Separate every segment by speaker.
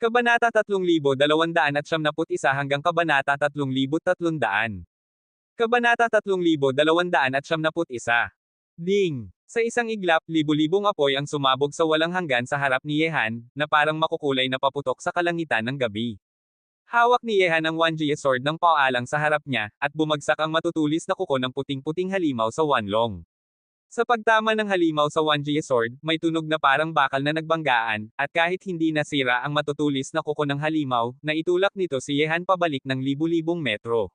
Speaker 1: Kabanata 3291 hanggang Kabanata 3300. Kabanata 3291. Ding! Sa isang iglap, libu-libong apoy ang sumabog sa walang hanggan sa harap ni Yehan, na parang makukulay na paputok sa kalangitan ng gabi. Hawak ni Yehan ang Wanjie sword ng paalang sa harap niya, at bumagsak ang matutulis na kuko ng puting-puting halimaw sa Wanlong. Sa pagtama ng halimaw sa Wanjie sword, may tunog na parang bakal na nagbanggaan, at kahit hindi nasira ang matutulis na kuko ng halimaw, naitulak nito si Yehan pabalik ng libu-libong metro.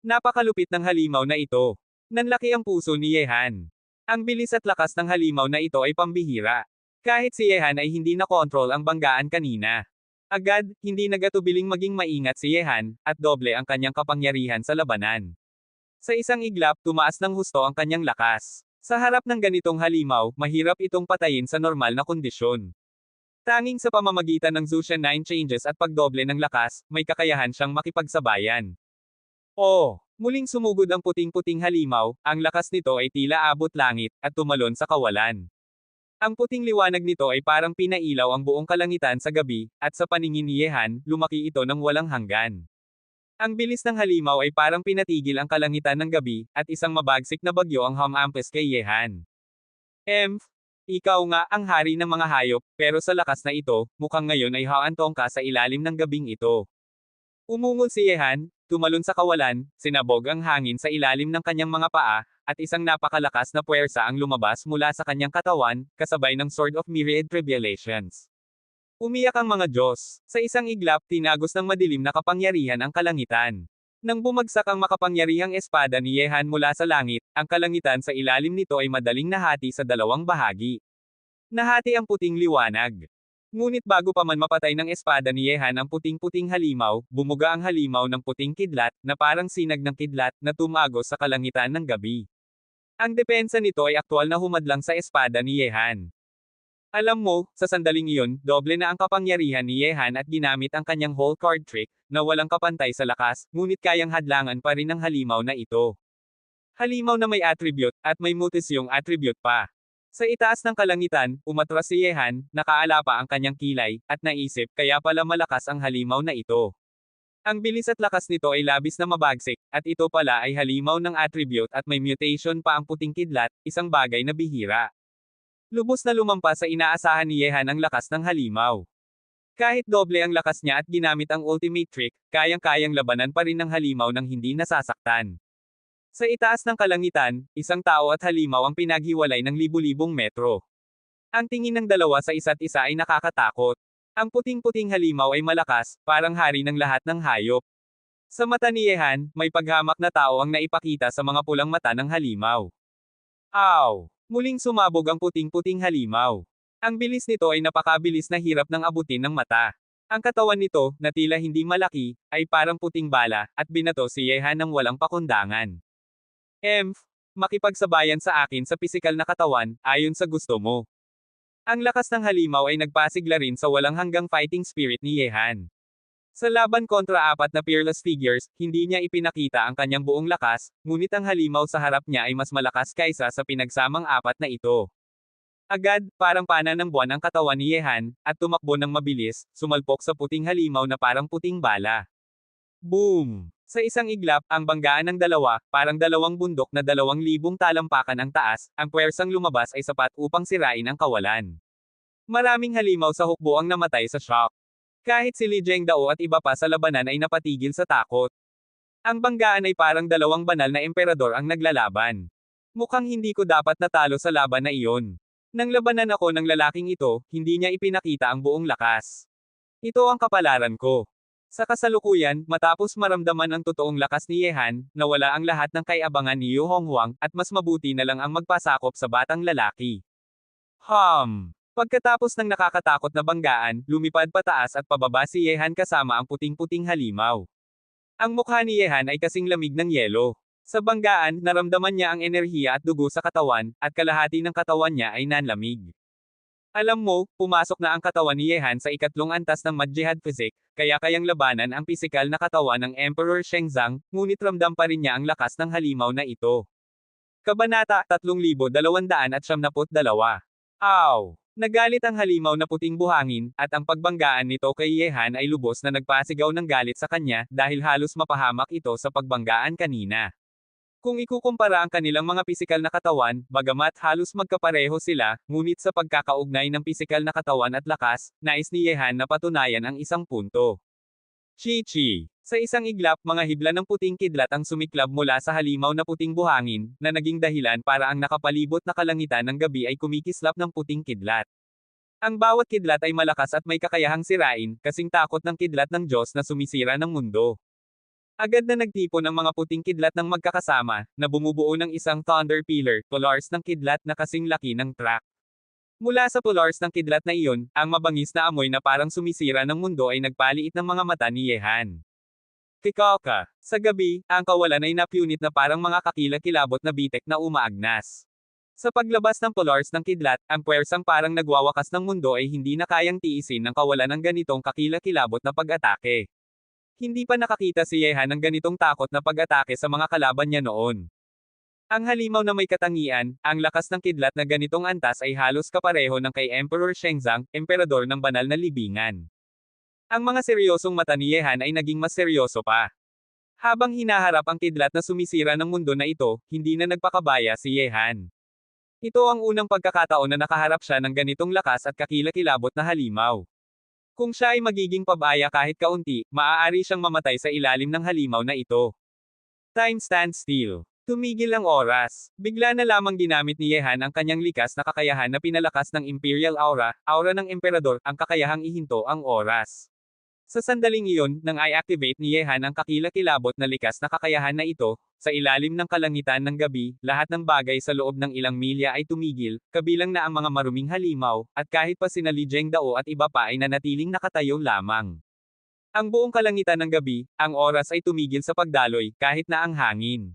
Speaker 1: Napakalupit ng halimaw na ito. Nanlaki ang puso ni Yehan. Ang bilis at lakas ng halimaw na ito ay pambihira. Kahit si Yehan ay hindi nakontrol ang banggaan kanina. Agad, hindi nagatubiling maging maingat si Yehan, at doble ang kanyang kapangyarihan sa labanan. Sa isang iglap, tumaas ng husto ang kanyang lakas. Sa harap ng ganitong halimaw, mahirap itong patayin sa normal na kondisyon. Tanging sa pamamagitan ng Zushan 9 changes at pagdoble ng lakas, may kakayahan siyang makipagsabayan. Muling sumugod ang puting-puting halimaw, ang lakas nito ay tila abot langit, at tumalon sa kawalan. Ang puting liwanag nito ay parang pinailaw ang buong kalangitan sa gabi, at sa paningin ni Yehan, lumaki ito ng walang hanggan. Ang bilis ng halimaw ay parang pinatigil ang kalangitan ng gabi, at isang mabagsik na bagyo ang humampas kay Yehan. Ikaw nga ang hari ng mga hayop, pero sa lakas na ito, mukhang ngayon ay haantong ka sa ilalim ng gabing ito. Umungol si Yehan, tumalon sa kawalan, sinabog ang hangin sa ilalim ng kanyang mga paa, at isang napakalakas na puwersa ang lumabas mula sa kanyang katawan, kasabay ng Sword of Myriad Tribulations. Umiyak ang mga Diyos. Sa isang iglap, tinagos ng madilim na kapangyarihan ang kalangitan. Nang bumagsak ang makapangyarihang espada ni Yehan mula sa langit, ang kalangitan sa ilalim nito ay madaling nahati sa dalawang bahagi. Nahati ang puting liwanag. Ngunit bago pa man mapatay ng espada ni Yehan ang puting-puting halimaw, bumuga ang halimaw ng puting kidlat, na parang sinag ng kidlat, na tumagos sa kalangitan ng gabi. Ang depensa nito ay aktwal na humadlang sa espada ni Yehan. Alam mo, sa sandaling iyon, doble na ang kapangyarihan ni Yehan at ginamit ang kanyang whole card trick, na walang kapantay sa lakas, ngunit kayang hadlangan pa rin ang halimaw na ito. Halimaw na may attribute, at may mutasyong attribute pa. Sa itaas ng kalangitan, umatras si Yehan, nakaala pa ang kanyang kilay, at naisip, kaya pala malakas ang halimaw na ito. Ang bilis at lakas nito ay labis na mabagsik, at ito pala ay halimaw ng attribute at may mutation pa ang puting kidlat, isang bagay na bihira. Lubos na lumampas sa inaasahan ni Yehan ang lakas ng halimaw. Kahit doble ang lakas niya at ginamit ang ultimate trick, kayang-kayang labanan pa rin ng halimaw nang hindi nasasaktan. Sa itaas ng kalangitan, isang tao at halimaw ang pinaghiwalay ng libu-libong metro. Ang tingin ng dalawa sa isa't isa ay nakakatakot. Ang puting-puting halimaw ay malakas, parang hari ng lahat ng hayop. Sa mata ni Yehan, may paghamak na tao ang naipakita sa mga pulang mata ng halimaw. Muling sumabog ang puting-puting halimaw. Ang bilis nito ay napakabilis na hirap ng abutin ng mata. Ang katawan nito, na tila hindi malaki, ay parang puting bala, at binato si Yehan ng walang pakundangan. Makipagsabayan sa akin sa pisikal na katawan, ayon sa gusto mo. Ang lakas ng halimaw ay nagpasigla rin sa walang hanggang fighting spirit ni Yehan. Sa laban kontra apat na peerless figures, hindi niya ipinakita ang kanyang buong lakas, ngunit ang halimaw sa harap niya ay mas malakas kaysa sa pinagsamang apat na ito. Agad, parang pana ng buwan ang katawan ni Yehan, at tumakbo ng mabilis, sumalpok sa puting halimaw na parang puting bala. Boom! Sa isang iglap, ang banggaan ng dalawa, parang dalawang bundok na 2,000 talampakan ang taas, ang puwersang lumabas ay sapat upang sirain ang kawalan. Maraming halimaw sa hukbo ang namatay sa shock. Kahit si Li Zhengdao at iba pa sa labanan ay napatigil sa takot. Ang banggaan ay parang dalawang banal na emperador ang naglalaban. Mukhang hindi ko dapat natalo sa laban na iyon. Nang labanan ako ng lalaking ito, hindi niya ipinakita ang buong lakas. Ito ang kapalaran ko. Sa kasalukuyan, matapos maramdaman ang totoong lakas ni Yehan, nawala ang lahat ng kaiabangan ni Yu Honghuang, at mas mabuti na lang ang magpasakop sa batang lalaki. Pagkatapos ng nakakatakot na banggaan, lumipad pataas at pababa si Yehan kasama ang puting-puting halimaw. Ang mukha ni Yehan ay kasing lamig ng yelo. Sa banggaan, naramdaman niya ang enerhiya at dugo sa katawan, at kalahati ng katawan niya ay nanlamig. Alam mo, pumasok na ang katawan ni Yehan sa ikatlong antas ng Madjihad Physique, kaya kayang labanan ang pisikal na katawan ng Emperor Shenzang, ngunit ramdam pa rin niya ang lakas ng halimaw na ito. Kabanata 3292. Nagalit ang halimaw na puting buhangin, at ang pagbanggaan nito kay Yehan ay lubos na nagpasigaw ng galit sa kanya dahil halos mapahamak ito sa pagbanggaan kanina. Kung ikukumpara ang kanilang mga pisikal na katawan, bagamat halos magkapareho sila, ngunit sa pagkakaugnay ng pisikal na katawan at lakas, nais ni Yehan na patunayan ang isang punto. Chi-chi. Sa isang iglap, mga hibla ng puting kidlat ang sumiklab mula sa halimaw na puting buhangin, na naging dahilan para ang nakapalibot na kalangitan ng gabi ay kumikislap ng puting kidlat. Ang bawat kidlat ay malakas at may kakayahang sirain, kasing takot ng kidlat ng Diyos na sumisira ng mundo. Agad na nagtipon ang mga puting kidlat ng magkakasama, na bumubuo ng isang thunder pillar, pillars ng kidlat na kasing laki ng truck. Mula sa pillars ng kidlat na iyon, ang mabangis na amoy na parang sumisira ng mundo ay nagpaliit ng mga mata ni Yehan. Kikoka. Sa gabi, ang kawalan ay napunit na parang mga kakilakilabot na bitek na umaagnas. Sa paglabas ng pillars ng kidlat, ang puwersang parang nagwawakas ng mundo ay hindi na kayang tiisin ng kawalan ng ganitong kakilakilabot na pag-atake. Hindi pa nakakita si Yehan ng ganitong takot na pag-atake sa mga kalaban niya noon. Ang halimaw na may katangian, ang lakas ng kidlat na ganitong antas ay halos kapareho ng kay Emperor Shenzong, emperador ng banal na libingan. Ang mga seryosong mata ni Yehan ay naging mas seryoso pa. Habang hinaharap ang kidlat na sumisira ng mundo na ito, hindi na nagpakabaya si Yehan. Ito ang unang pagkakataon na nakaharap siya ng ganitong lakas at kakilakilabot na halimaw. Kung siya ay magiging pabaya kahit kaunti, maaari siyang mamatay sa ilalim ng halimaw na ito. Time stands still. Tumigil ang oras. Bigla na lamang ginamit ni Yehan ang kanyang likas na kakayahan na pinalakas ng Imperial Aura, aura ng Emperador, ang kakayahang ihinto ang oras. Sa sandaling iyon, nang i-activate ni Yehan ang kakilakilabot na likas na kakayahan na ito, sa ilalim ng kalangitan ng gabi, lahat ng bagay sa loob ng ilang milya ay tumigil, kabilang na ang mga maruming halimaw, at kahit pa sina Li Zhengdao at iba pa ay nanatiling nakatayo lamang. Ang buong kalangitan ng gabi, ang oras ay tumigil sa pagdaloy, kahit na ang hangin.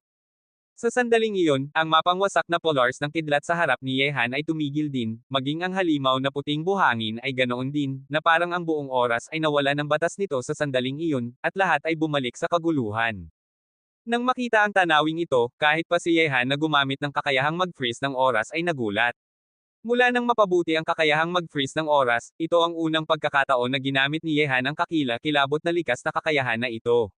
Speaker 1: Sa sandaling iyon, ang mapangwasak na pillars ng kidlat sa harap ni Yehan ay tumigil din, maging ang halimaw na puting buhangin ay ganoon din, na parang ang buong oras ay nawala ng batas nito sa sandaling iyon, at lahat ay bumalik sa kaguluhan. Nang makita ang tanawing ito, kahit pa si Yehan na gumamit ng kakayahang mag-freeze ng oras ay nagulat. Mula nang mapabuti ang kakayahang mag-freeze ng oras, ito ang unang pagkakataon na ginamit ni Yehan ang kakilakilabot na likas na kakayahan na ito.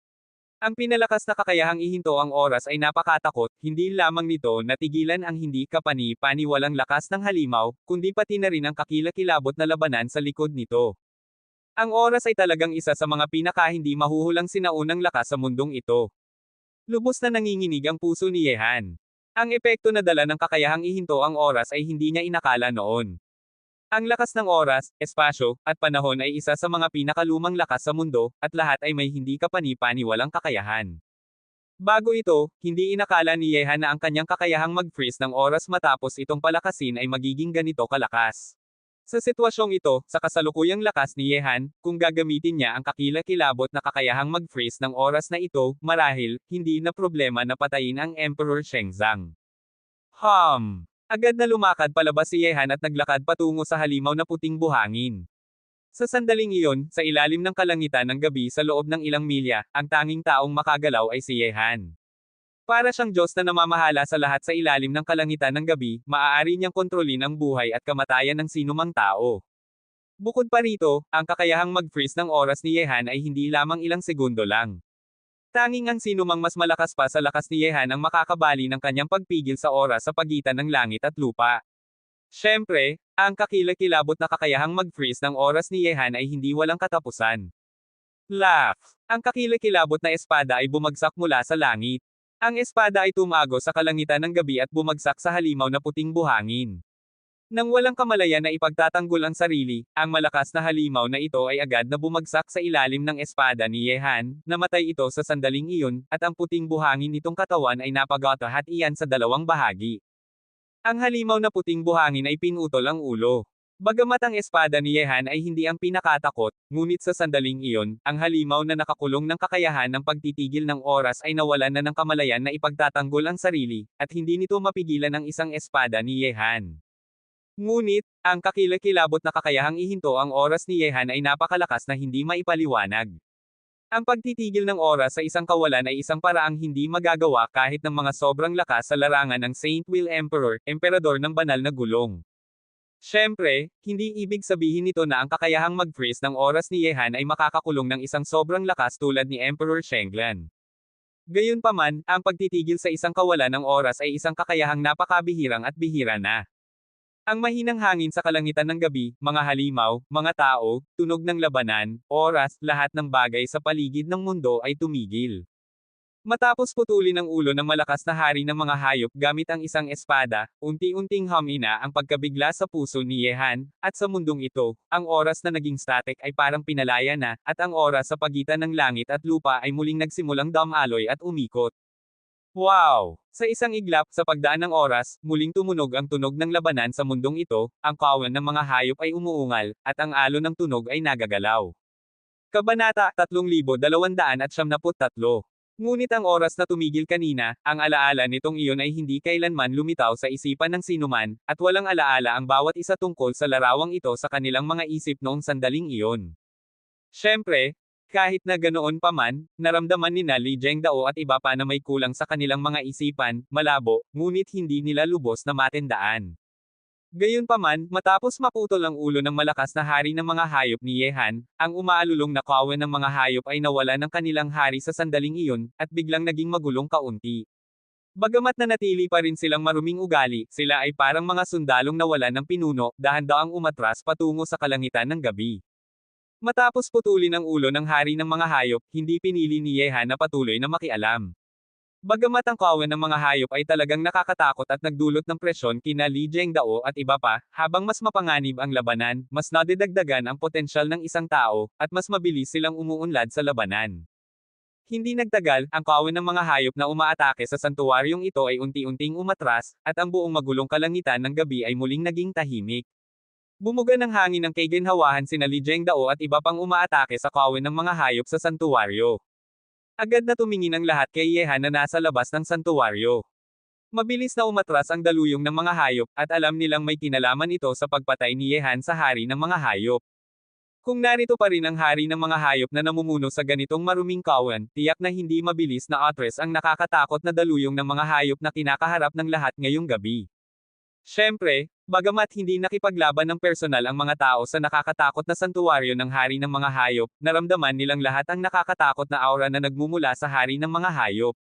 Speaker 1: Ang pinalakas na kakayahang ihinto ang oras ay napakatakot, hindi lamang nito natigilan ang hindi kapani-paniwalang lakas ng halimaw, kundi pati na rin ang kakilakilabot na labanan sa likod nito. Ang oras ay talagang isa sa mga pinaka-hindi mahuhulang sinaunang lakas sa mundong ito. Lubos na nanginginig ang puso ni Yehan. Ang epekto na dala ng kakayahang ihinto ang oras ay hindi niya inakala noon. Ang lakas ng oras, espasyo, at panahon ay isa sa mga pinakalumang lakas sa mundo, at lahat ay may hindi kapani-paniwalang kakayahan. Bago ito, hindi inakala ni Yehan na ang kanyang kakayahang mag-freeze ng oras matapos itong palakasin ay magiging ganito kalakas. Sa sitwasyong ito, sa kasalukuyang lakas ni Yehan, kung gagamitin niya ang kakilakilabot na kakayahang mag-freeze ng oras na ito, marahil, hindi na problema na patayin ang Emperor Shenzong. Agad na lumakad palabas si Yehan at naglakad patungo sa halimaw na puting buhangin. Sa sandaling iyon, sa ilalim ng kalangitan ng gabi sa loob ng ilang milya, ang tanging taong makagalaw ay si Yehan. Para siyang Diyos na namamahala sa lahat sa ilalim ng kalangitan ng gabi, maaari niyang kontrolin ang buhay at kamatayan ng sinumang tao. Bukod pa rito, ang kakayahang mag-freeze ng oras ni Yehan ay hindi lamang ilang segundo lang. Tanging ang sinumang mas malakas pa sa lakas ni Yehan ang makakabali ng kanyang pagpigil sa oras sa pagitan ng langit at lupa. Siyempre, ang kakilakilabot na kakayahang mag-freeze ng oras ni Yehan ay hindi walang katapusan. Laugh! Ang kakilakilabot na espada ay bumagsak mula sa langit. Ang espada ay tumago sa kalangitan ng gabi at bumagsak sa halimaw na puting buhangin. Nang walang kamalayan na ipagtatanggol ang sarili, ang malakas na halimaw na ito ay agad na bumagsak sa ilalim ng espada ni Yehan, namatay ito sa sandaling iyon, at ang puting buhangin nitong katawan ay napagatahat iyan sa dalawang bahagi. Ang halimaw na puting buhangin ay pinutol ang ulo. Bagamat ang espada ni Yehan ay hindi ang pinakatakot, ngunit sa sandaling iyon, ang halimaw na nakakulong ng kakayahan ng pagtitigil ng oras ay nawalan na ng kamalayan na ipagtatanggol ang sarili, at hindi nito mapigilan ang isang espada ni Yehan. Ngunit, ang kakilakilabot na kakayahang ihinto ang oras ni Yehan ay napakalakas na hindi maipaliwanag. Ang pagtitigil ng oras sa isang kawalan ay isang paraang hindi magagawa kahit ng mga sobrang lakas sa larangan ng Saint Will Emperor, emperador ng banal na gulong. Siyempre, hindi ibig sabihin nito na ang kakayahang mag-freeze ng oras ni Yehan ay makakakulong ng isang sobrang lakas tulad ni Emperor Shenglan. Gayunpaman, ang pagtitigil sa isang kawalan ng oras ay isang kakayahang napakabihirang at bihira na. Ang mahinang hangin sa kalangitan ng gabi, mga halimaw, mga tao, tunog ng labanan, oras, lahat ng bagay sa paligid ng mundo ay tumigil. Matapos putulin ang ulo ng malakas na hari ng mga hayop gamit ang isang espada, unti-unting humina ang pagkabigla sa puso ni Yehan, at sa mundong ito, ang oras na naging static ay parang pinalaya na, at ang oras sa pagitan ng langit at lupa ay muling nagsimulang damaloy at umikot. Wow! Sa isang iglap, sa pagdaan ng oras, muling tumunog ang tunog ng labanan sa mundong ito, ang kawan ng mga hayop ay umuungal, at ang alon ng tunog ay nagagalaw. Kabanata 3273. Ngunit ang oras na tumigil kanina, ang alaala nitong iyon ay hindi kailanman lumitaw sa isipan ng sinuman, at walang alaala ang bawat isa tungkol sa larawang ito sa kanilang mga isip noong sandaling iyon. Siyempre, kahit na ganoon pa man, naramdaman ni Li Zhengdao at iba pa na may kulang sa kanilang mga isipan, malabo, ngunit hindi nila lubos na matindaan. Gayunpaman, matapos maputol ang ulo ng malakas na hari ng mga hayop ni Yehan, ang umaalulong na kawan ng mga hayop ay nawala ng kanilang hari sa sandaling iyon, at biglang naging magulong kaunti. Bagamat nanatili pa rin silang maruming ugali, sila ay parang mga sundalong nawalan ng pinuno, dahan-daang umatras patungo sa kalangitan ng gabi. Matapos putulin ang ulo ng hari ng mga hayop, hindi pinili ni Yehan na patuloy na makialam. Bagamat ang kawan ng mga hayop ay talagang nakakatakot at nagdulot ng presyon kina Li Zhengdao at iba pa, habang mas mapanganib ang labanan, mas nadidagdagan ang potensyal ng isang tao, at mas mabilis silang umuunlad sa labanan. Hindi nagtagal, ang kawan ng mga hayop na umaatake sa santuaryong ito ay unti-unting umatras, at ang buong magulong kalangitan ng gabi ay muling naging tahimik. Bumuga ng hangin ng kaiginhawahan sina Li Zhengdao at iba pang umaatake sa kawan ng mga hayop sa santuaryo. Agad na tumingin ang lahat kay Yehan na nasa labas ng santuwaryo. Mabilis na umatras ang daluyong ng mga hayop, at alam nilang may kinalaman ito sa pagpatay ni Yehan sa hari ng mga hayop. Kung narito pa rin ang hari ng mga hayop na namumuno sa ganitong maruming kawan, tiyak na hindi mabilis na atres ang nakakatakot na daluyong ng mga hayop na kinakaharap ng lahat ngayong gabi. Siyempre, bagamat hindi nakipaglaban ng personal ang mga tao sa nakakatakot na santuwaryo ng hari ng mga hayop, naramdaman nilang lahat ang nakakatakot na aura na nagmumula sa hari ng mga hayop.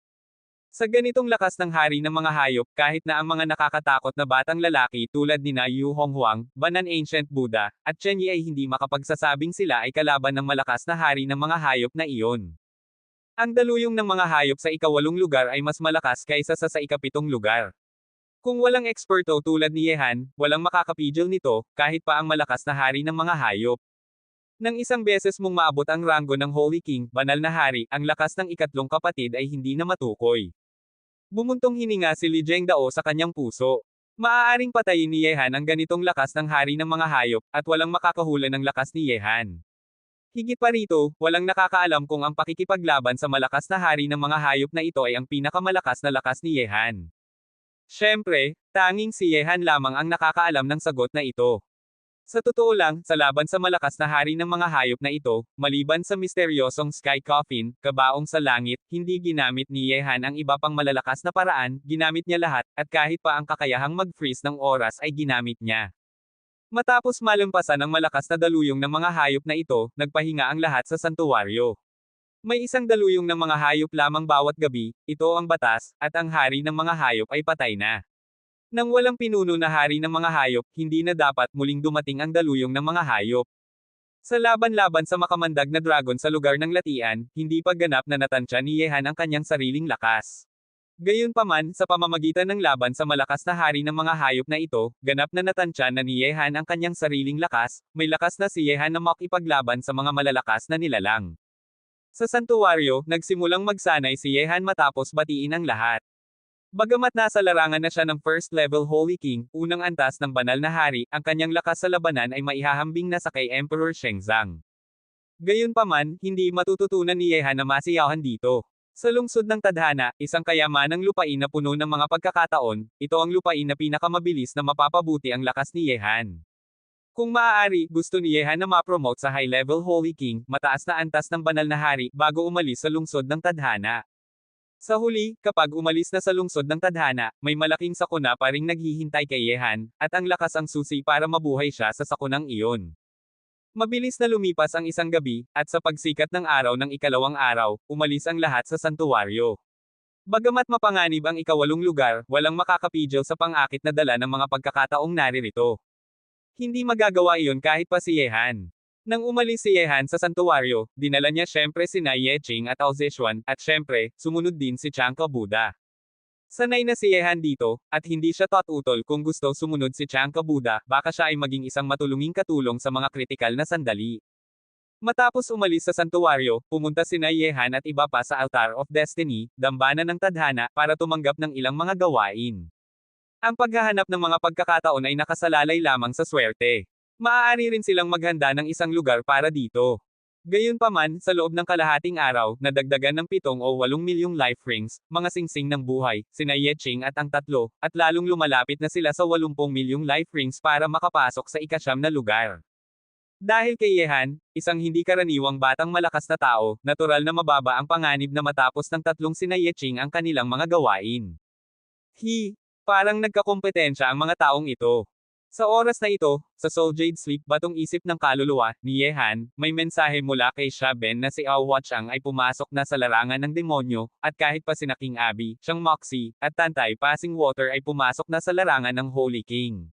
Speaker 1: Sa ganitong lakas ng hari ng mga hayop, kahit na ang mga nakakatakot na batang lalaki tulad ni na Yu Honghuang, Banan Ancient Buddha, at Chen Yi ay hindi makapagsasabing sila ay kalaban ng malakas na hari ng mga hayop na iyon. Ang daluyong ng mga hayop sa ika-8 lugar ay mas malakas kaysa sa ika-7 lugar. Kung walang eksperto tulad ni Yehan, walang makakapigil nito, kahit pa ang malakas na hari ng mga hayop. Nang isang beses mong maabot ang ranggo ng Holy King, banal na hari, ang lakas ng ikatlong kapatid ay hindi na matukoy. Bumuntong hininga si Li Zhengdao sa kanyang puso. Maaaring patayin ni Yehan ang ganitong lakas ng hari ng mga hayop, at walang makakahula ng lakas ni Yehan. Higit pa rito, walang nakakaalam kung ang pakikipaglaban sa malakas na hari ng mga hayop na ito ay ang pinakamalakas na lakas ni Yehan. Siyempre, tanging si Yehan lamang ang nakakaalam ng sagot na ito. Sa totoo lang, sa laban sa malakas na hari ng mga hayop na ito, maliban sa misteryosong Sky Coffin, kabaong sa langit, hindi ginamit ni Yehan ang iba pang malalakas na paraan, ginamit niya lahat, at kahit pa ang kakayahang mag-freeze ng oras ay ginamit niya. Matapos malampasan ang malakas na daluyong ng mga hayop na ito, nagpahinga ang lahat sa santuwaryo. May isang daluyong ng mga hayop lamang bawat gabi, ito ang batas, at ang hari ng mga hayop ay patay na. Nang walang pinuno na hari ng mga hayop, hindi na dapat muling dumating ang daluyong ng mga hayop. Sa laban-laban sa makamandag na dragon sa lugar ng Latian, hindi pa ganap na natansya ni Yehan ang kanyang sariling lakas. Gayunpaman, sa pamamagitan ng laban sa malakas na hari ng mga hayop na ito, ganap na natansya na ni Yehan ang kanyang sariling lakas, may lakas na si Yehan na makipaglaban sa mga malalakas na nilalang. Sa santuwaryo, nagsimulang magsanay si Yehan matapos batiin ang lahat. Bagamat nasa larangan na siya ng First Level Holy King, unang antas ng banal na hari, ang kanyang lakas sa labanan ay maihahambing na sa kay Emperor Shengzang. Gayunpaman, hindi matututunan ni Yehan na masiyahan dito. Sa lungsod ng Tadhana, isang kayamanang lupain na puno ng mga pagkakataon, ito ang lupain na pinakamabilis na mapapabuti ang lakas ni Yehan. Kung maaari, gusto ni Yehan na ma-promote sa high-level Holy King, mataas na antas ng banal na hari, bago umalis sa lungsod ng Tadhana. Sa huli, kapag umalis na sa lungsod ng tadhana, may malaking sakuna pa ring naghihintay kay Yehan, at ang lakas ang susi para mabuhay siya sa sakunang iyon. Mabilis na lumipas ang isang gabi, at sa pagsikat ng araw ng ikalawang araw, umalis ang lahat sa santuwaryo. Bagamat mapanganib ang ikawalong lugar, walang makakapigil sa pang-akit na dala ng mga pagkakataong naririto. Hindi magagawa iyon kahit pa si Yehan. Nang umalis si Yehan sa santuwaryo, dinala niya syempre sina Yeching at Ao Zishuan, at syempre, sumunod din si Chanka Buddha. Sanay na si Yehan dito, at hindi siya tututol kung gusto sumunod si Chanka Buddha, baka siya ay maging isang matulunging katulong sa mga kritikal na sandali. Matapos umalis sa santuwaryo, pumunta sina Yehan at iba pa sa Altar of Destiny, dambana ng tadhana, para tumanggap ng ilang mga gawain. Ang paghahanap ng mga pagkakataon ay nakasalalay lamang sa swerte. Maaari rin silang maghanda ng isang lugar para dito. Gayunpaman, sa loob ng kalahating araw, nadagdagan ng 7 o 8 milyong life rings, mga singsing ng buhay, sina Yeching at ang tatlo, at lalong lumalapit na sila sa 80 milyong life rings para makapasok sa ikasyam na lugar. Dahil kay Yehan, isang hindi karaniwang batang malakas na tao, natural na mababa ang panganib na matapos ng tatlong sina Yeching ang kanilang mga gawain. Parang nagkakompetensya ang mga taong ito. Sa oras na ito, sa Soul Jade Sleep batong isip ng kaluluwa ni Yehan, may mensahe mula kay Shaben na si Ao Watchang ay pumasok na sa larangan ng demonyo, at kahit pa sina King Abi, siyang Moxie, at Tantay Passing Water ay pumasok na sa larangan ng Holy King.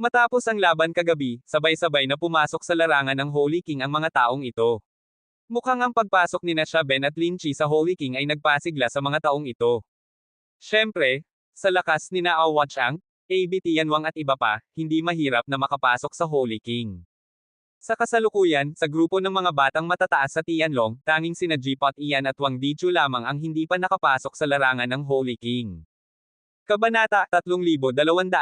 Speaker 1: Matapos ang laban kagabi, sabay-sabay na pumasok sa larangan ng Holy King ang mga taong ito. Mukhang ang pagpasok ni Shaben at Lin Chi sa Holy King ay nagpasigla sa mga taong ito. Siyempre, sa lakas ni Ao Watchang, AB Tianwang at iba pa, hindi mahirap na makapasok sa Holy King. Sa kasalukuyan, sa grupo ng mga batang matataas sa Tianlong, tanging sina Jipot Ian at Wang Dichu lamang ang hindi pa nakapasok sa larangan ng Holy King. Kabanata 3274.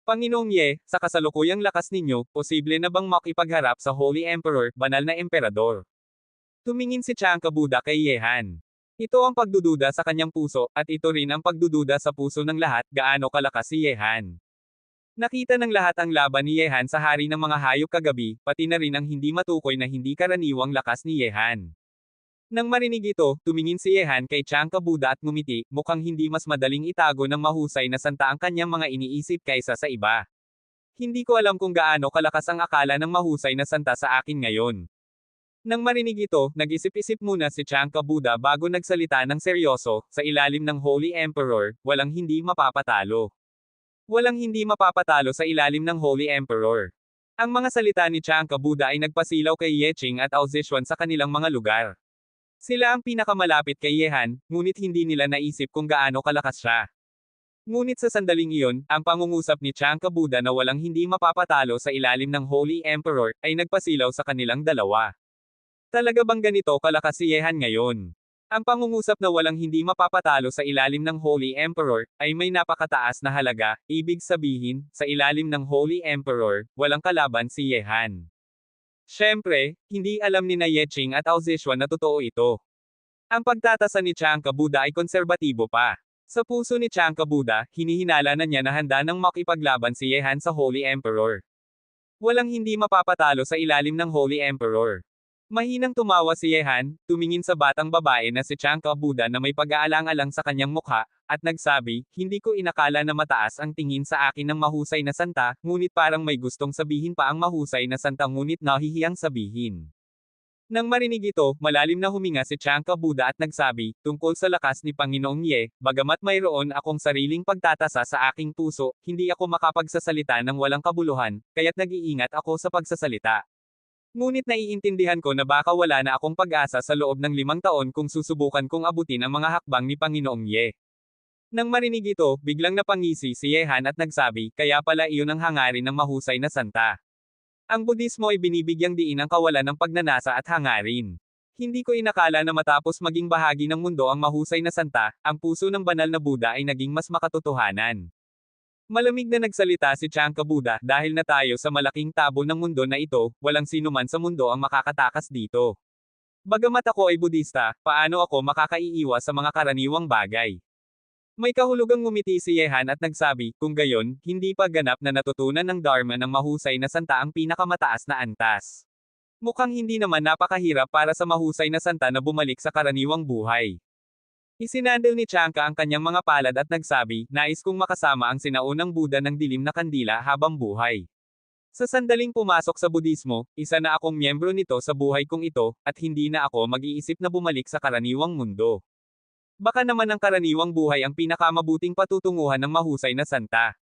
Speaker 1: Panginoong Ye, sa kasalukuyang lakas ninyo, posible na bang makipagharap sa Holy Emperor, banal na emperador? Tumingin si Chanka Buddha kay Yehan. Ito ang pagdududa sa kanyang puso, at ito rin ang pagdududa sa puso ng lahat, gaano kalakas si Yehan. Nakita ng lahat ang laban ni Yehan sa hari ng mga hayop kagabi, pati na rin ang hindi matukoy na hindi karaniwang lakas ni Yehan. Nang marinig ito, tumingin si Yehan kay Chanka Buddha at ngumiti, mukhang hindi mas madaling itago ng mahusay na santa ang kanyang mga iniisip kaysa sa iba. Hindi ko alam kung gaano kalakas ang akala ng mahusay na santa sa akin ngayon. Nang marinig ito, nag-isip-isip muna si Chanka Buddha bago nagsalita ng seryoso, sa ilalim ng Holy Emperor, walang hindi mapapatalo. Walang hindi mapapatalo sa ilalim ng Holy Emperor. Ang mga salita ni Chanka Buddha ay nagpasilaw kay Yeching at Ao Zishuan sa kanilang mga lugar. Sila ang pinakamalapit kay Yehan, ngunit hindi nila naisip kung gaano kalakas siya. Ngunit sa sandaling iyon, ang pangungusap ni Chanka Buddha na walang hindi mapapatalo sa ilalim ng Holy Emperor, ay nagpasilaw sa kanilang dalawa. Talaga bang ganito kalakas si Yehan ngayon? Ang pangungusap na walang hindi mapapatalo sa ilalim ng Holy Emperor, ay may napakataas na halaga, ibig sabihin, sa ilalim ng Holy Emperor, walang kalaban si Yehan. Siyempre, hindi alam ni na Yeching at Ao Zishuan na totoo ito. Ang pagtatasa ni Chanka Buddha ay konserbatibo pa. Sa puso ni Chanka Buddha, hinihinala na niya na handa nang makipaglaban si Yehan sa Holy Emperor. Walang hindi mapapatalo sa ilalim ng Holy Emperor. Mahinang tumawa si Yehan, tumingin sa batang babae na si Chanka Buddha na may pag-aalang-alang sa kanyang mukha, at nagsabi, hindi ko inakala na mataas ang tingin sa akin ng mahusay na santa, ngunit parang may gustong sabihin pa ang mahusay na santa ngunit nahihiyang sabihin. Nang marinig ito, malalim na huminga si Chanka Buddha at nagsabi, tungkol sa lakas ni Panginoong Ye, bagamat mayroon akong sariling pagtatasa sa aking puso, hindi ako makapagsasalita ng walang kabuluhan, kaya't nag-iingat ako sa pagsasalita. Ngunit naiintindihan ko na baka wala na akong pag-asa sa loob ng 5 taon kung susubukan kong abutin ang mga hakbang ni Panginoong Ye. Nang marinig ito, biglang napangisi si Yehan at nagsabi, kaya pala iyon ang hangarin ng mahusay na santa. Ang Budismo ay binibigyang diin ang kawalan ng pagnanasa at hangarin. Hindi ko inakala na matapos maging bahagi ng mundo ang mahusay na santa, ang puso ng banal na Buddha ay naging mas makatotohanan. Malamig na nagsalita si Chanka Buddha, dahil na tayo sa malaking tabo ng mundo na ito, walang sino man sa mundo ang makakatakas dito. Bagamat ako ay Budista, paano ako makakaiiwas sa mga karaniwang bagay? May kahulugang ngumiti si Yehan at nagsabi, kung gayon, hindi pa ganap na natutunan ng Dharma ng mahusay na santa ang pinakamataas na antas. Mukhang hindi naman napakahirap para sa mahusay na santa na bumalik sa karaniwang buhay. Isinandal ni Chanka ang kanyang mga palad at nagsabi, nais kong makasama ang sinaunang Buddha ng dilim na kandila habang buhay. Sa sandaling pumasok sa Budismo, isa na akong miyembro nito sa buhay kong ito, at hindi na ako mag-iisip na bumalik sa karaniwang mundo. Baka naman ang karaniwang buhay ang pinakamabuting patutunguhan ng mahusay na santa.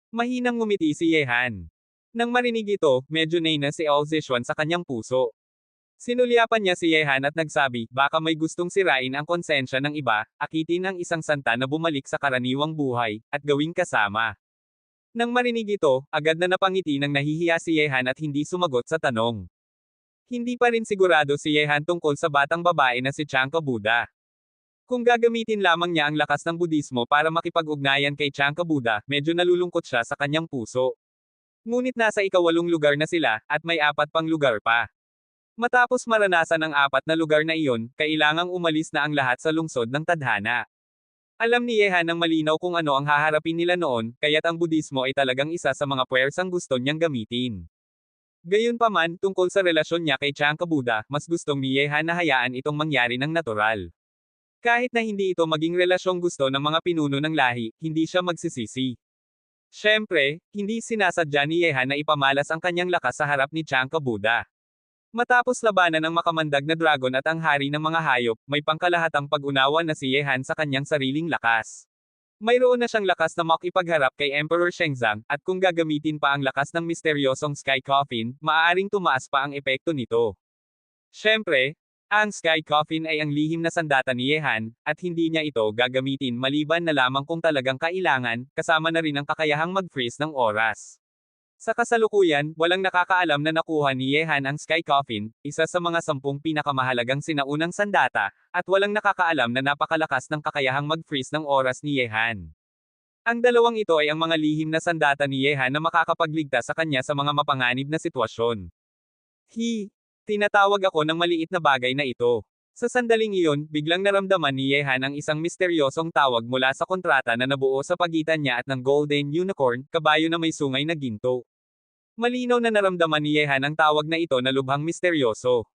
Speaker 1: Mahinang ngumiti si Yehan. Nang marinig ito, medyo nainis si All Zishuan sa kanyang puso. Sinulyapan niya si Yehan at nagsabi, baka may gustong sirain ang konsensya ng iba, akitin ang isang santa na bumalik sa karaniwang buhay, at gawing kasama. Nang marinig ito, agad na napangiti ng nahihiya si Yehan at hindi sumagot sa tanong. Hindi pa rin sigurado si Yehan tungkol sa batang babae na si Chanka Buddha. Kung gagamitin lamang niya ang lakas ng Budismo para makipag-ugnayan kay Chanka Buddha, medyo nalulungkot siya sa kanyang puso. Ngunit nasa ika-8 lugar na sila, at may 4 pang lugar pa. Matapos maranasan ang 4 na lugar na iyon, kailangang umalis na ang lahat sa lungsod ng tadhana. Alam ni Yehan ng malinaw kung ano ang haharapin nila noon, kaya't ang Budismo ay talagang isa sa mga puwersang gusto niyang gamitin. Gayunpaman, tungkol sa relasyon niya kay Chanka Buddha, mas gustong ni Yehan na hayaan itong mangyari ng natural. Kahit na hindi ito maging relasyong gusto ng mga pinuno ng lahi, hindi siya magsisisi. Siyempre, hindi sinasadya ni Yehan na ipamalas ang kanyang lakas sa harap ni Chanka Buddha. Matapos labanan ng makamandag na dragon at ang hari ng mga hayop, may pangkalahatang pag-unawa na si Yehan sa kanyang sariling lakas. Mayroon na siyang lakas na makipagharap kay Emperor Shenzang, at kung gagamitin pa ang lakas ng misteryosong Sky Coffin, maaaring tumaas pa ang epekto nito. Siyempre, ang Sky Coffin ay ang lihim na sandata ni Yehan, at hindi niya ito gagamitin maliban na lamang kung talagang kailangan, kasama na rin ang kakayahang mag-freeze ng oras. Sa kasalukuyan, walang nakakaalam na nakuha ni Yehan ang Sky Coffin, isa sa mga 10 pinakamahalagang sinaunang sandata, at walang nakakaalam na napakalakas ng kakayahang mag-freeze ng oras ni Yehan. Ang dalawang ito ay ang mga lihim na sandata ni Yehan na makakapagligtas sa kanya sa mga mapanganib na sitwasyon. Tinatawag ako ng maliit na bagay na ito. Sa sandaling iyon, biglang naramdaman ni Yehan ang isang misteryosong tawag mula sa kontrata na nabuo sa pagitan niya at ng Golden Unicorn, kabayo na may sungay na ginto. Malinaw na naramdaman ni Yehan ang tawag na ito na lubhang misteryoso.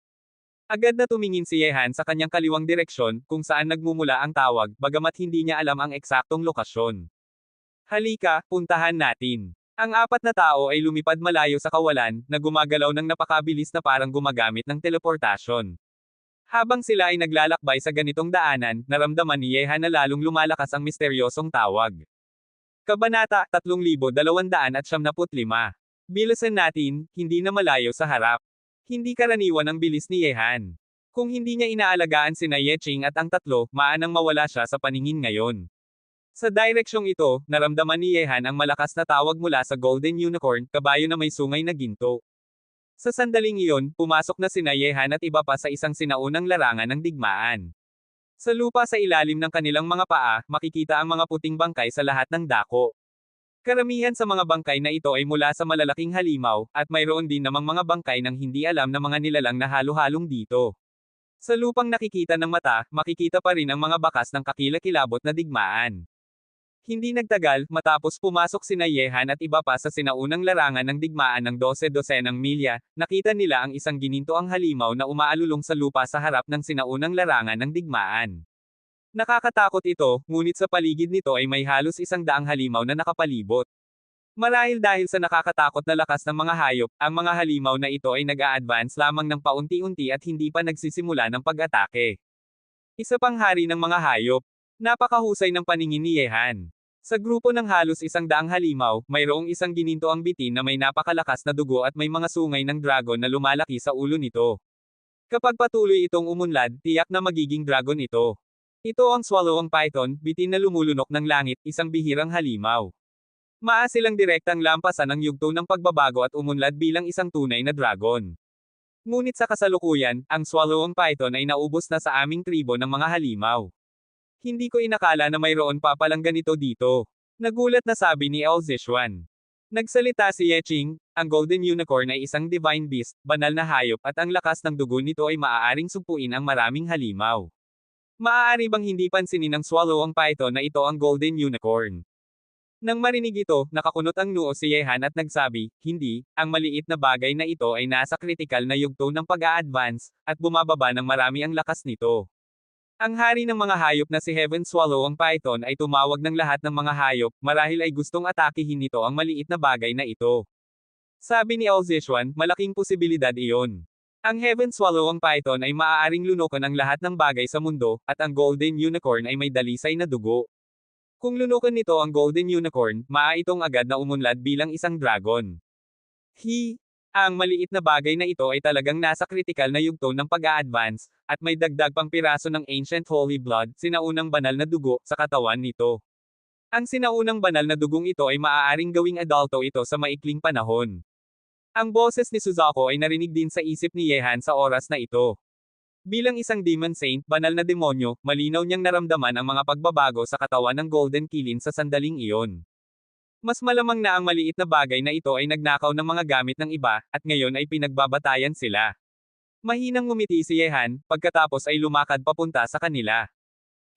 Speaker 1: Agad na tumingin si Yehan sa kanyang kaliwang direksyon, kung saan nagmumula ang tawag, bagamat hindi niya alam ang eksaktong lokasyon. Halika, puntahan natin. Ang 4 na tao ay lumipad malayo sa kawalan, na gumagalaw ng napakabilis na parang gumagamit ng teleportasyon. Habang sila ay naglalakbay sa ganitong daanan, naramdaman ni Yehan na lalong lumalakas ang misteryosong tawag. Kabanata 3275. Bilisan natin, hindi na malayo sa harap. Hindi karaniwan ang bilis ni Yehan. Kung hindi niya inaalagaan sina Yeching at ang tatlo, maanang mawala siya sa paningin ngayon. Sa direksyong ito, naramdaman ni Yehan ang malakas na tawag mula sa Golden Unicorn, kabayo na may sungay na ginto. Sa sandaling iyon, pumasok na sina Yehan at iba pa sa isang sinaunang larangan ng digmaan. Sa lupa sa ilalim ng kanilang mga paa, makikita ang mga puting bangkay sa lahat ng dako. Karamihan sa mga bangkay na ito ay mula sa malalaking halimaw, at mayroon din namang mga bangkay ng hindi alam na mga nilalang na halo-halong dito. Sa lupang nakikita ng mata, makikita pa rin ang mga bakas ng kakilakilabot na digmaan. Hindi nagtagal, matapos pumasok sina Yehan at iba pa sa sinaunang larangan ng digmaan ng 12-dosenang milya, nakita nila ang isang ginintoang halimaw na umaalulong sa lupa sa harap ng sinaunang larangan ng digmaan. Nakakatakot ito, ngunit sa paligid nito ay may halos 100 halimaw na nakapalibot. Marahil dahil sa nakakatakot na lakas ng mga hayop, ang mga halimaw na ito ay nag-a-advance lamang ng paunti-unti at hindi pa nagsisimula ng pag-atake. Isa pang hari ng mga hayop. Napakahusay ng paningin ni Yehan. Sa grupo ng halos 100 halimaw, mayroong isang ginintoang bitin na may napakalakas na dugo at may mga sungay ng dragon na lumalaki sa ulo nito. Kapag patuloy itong umunlad, tiyak na magiging dragon ito. Ito ang swallowing python, bitin na lumulunok ng langit, isang bihirang halimaw. Maasilang direktang lampasan ang yugto ng pagbabago at umunlad bilang isang tunay na dragon. Ngunit sa kasalukuyan, ang swallowing python ay naubos na sa aming tribo ng mga halimaw. Hindi ko inakala na mayroon pa palang ganito dito. Nagulat na sabi ni El Zishuan. Nagsalita si Yeching, ang Golden Unicorn ay isang divine beast, banal na hayop at ang lakas ng dugo nito ay maaaring sugpuin ang maraming halimaw. Maaari bang hindi pansinin ng swallowing python na ito ang Golden Unicorn? Nang marinig ito, nakakunot ang noo si Yehan at nagsabi, hindi, ang maliit na bagay na ito ay nasa kritikal na yugto ng pag-a-advance, at bumababa ng marami ang lakas nito. Ang hari ng mga hayop na si Heaven Swallow ang Python ay tumawag ng lahat ng mga hayop, marahil ay gustong atakihin nito ang maliit na bagay na ito. Sabi ni Ozishwan, malaking posibilidad iyon. Ang Heaven Swallow ang Python ay maaaring lunukan ang lahat ng bagay sa mundo, at ang Golden Unicorn ay may dalisay na dugo. Kung lunukan nito ang Golden Unicorn, itong agad na umunlad bilang isang dragon. Ang maliit na bagay na ito ay talagang nasa kritikal na yugto ng pag-a-advance, at may dagdag pang piraso ng Ancient Holy Blood, sinaunang banal na dugo, sa katawan nito. Ang sinaunang banal na dugong ito ay maaaring gawing adulto ito sa maikling panahon. Ang boses ni Suzaku ay narinig din sa isip ni Yehan sa oras na ito. Bilang isang demon saint, banal na demonyo, malinaw niyang naramdaman ang mga pagbabago sa katawan ng Golden Kilin sa sandaling iyon. Mas malamang na ang maliit na bagay na ito ay nagnakaw ng mga gamit ng iba, at ngayon ay pinagbabatayan sila. Mahinang ngumiti si Yehan, pagkatapos ay lumakad papunta sa kanila.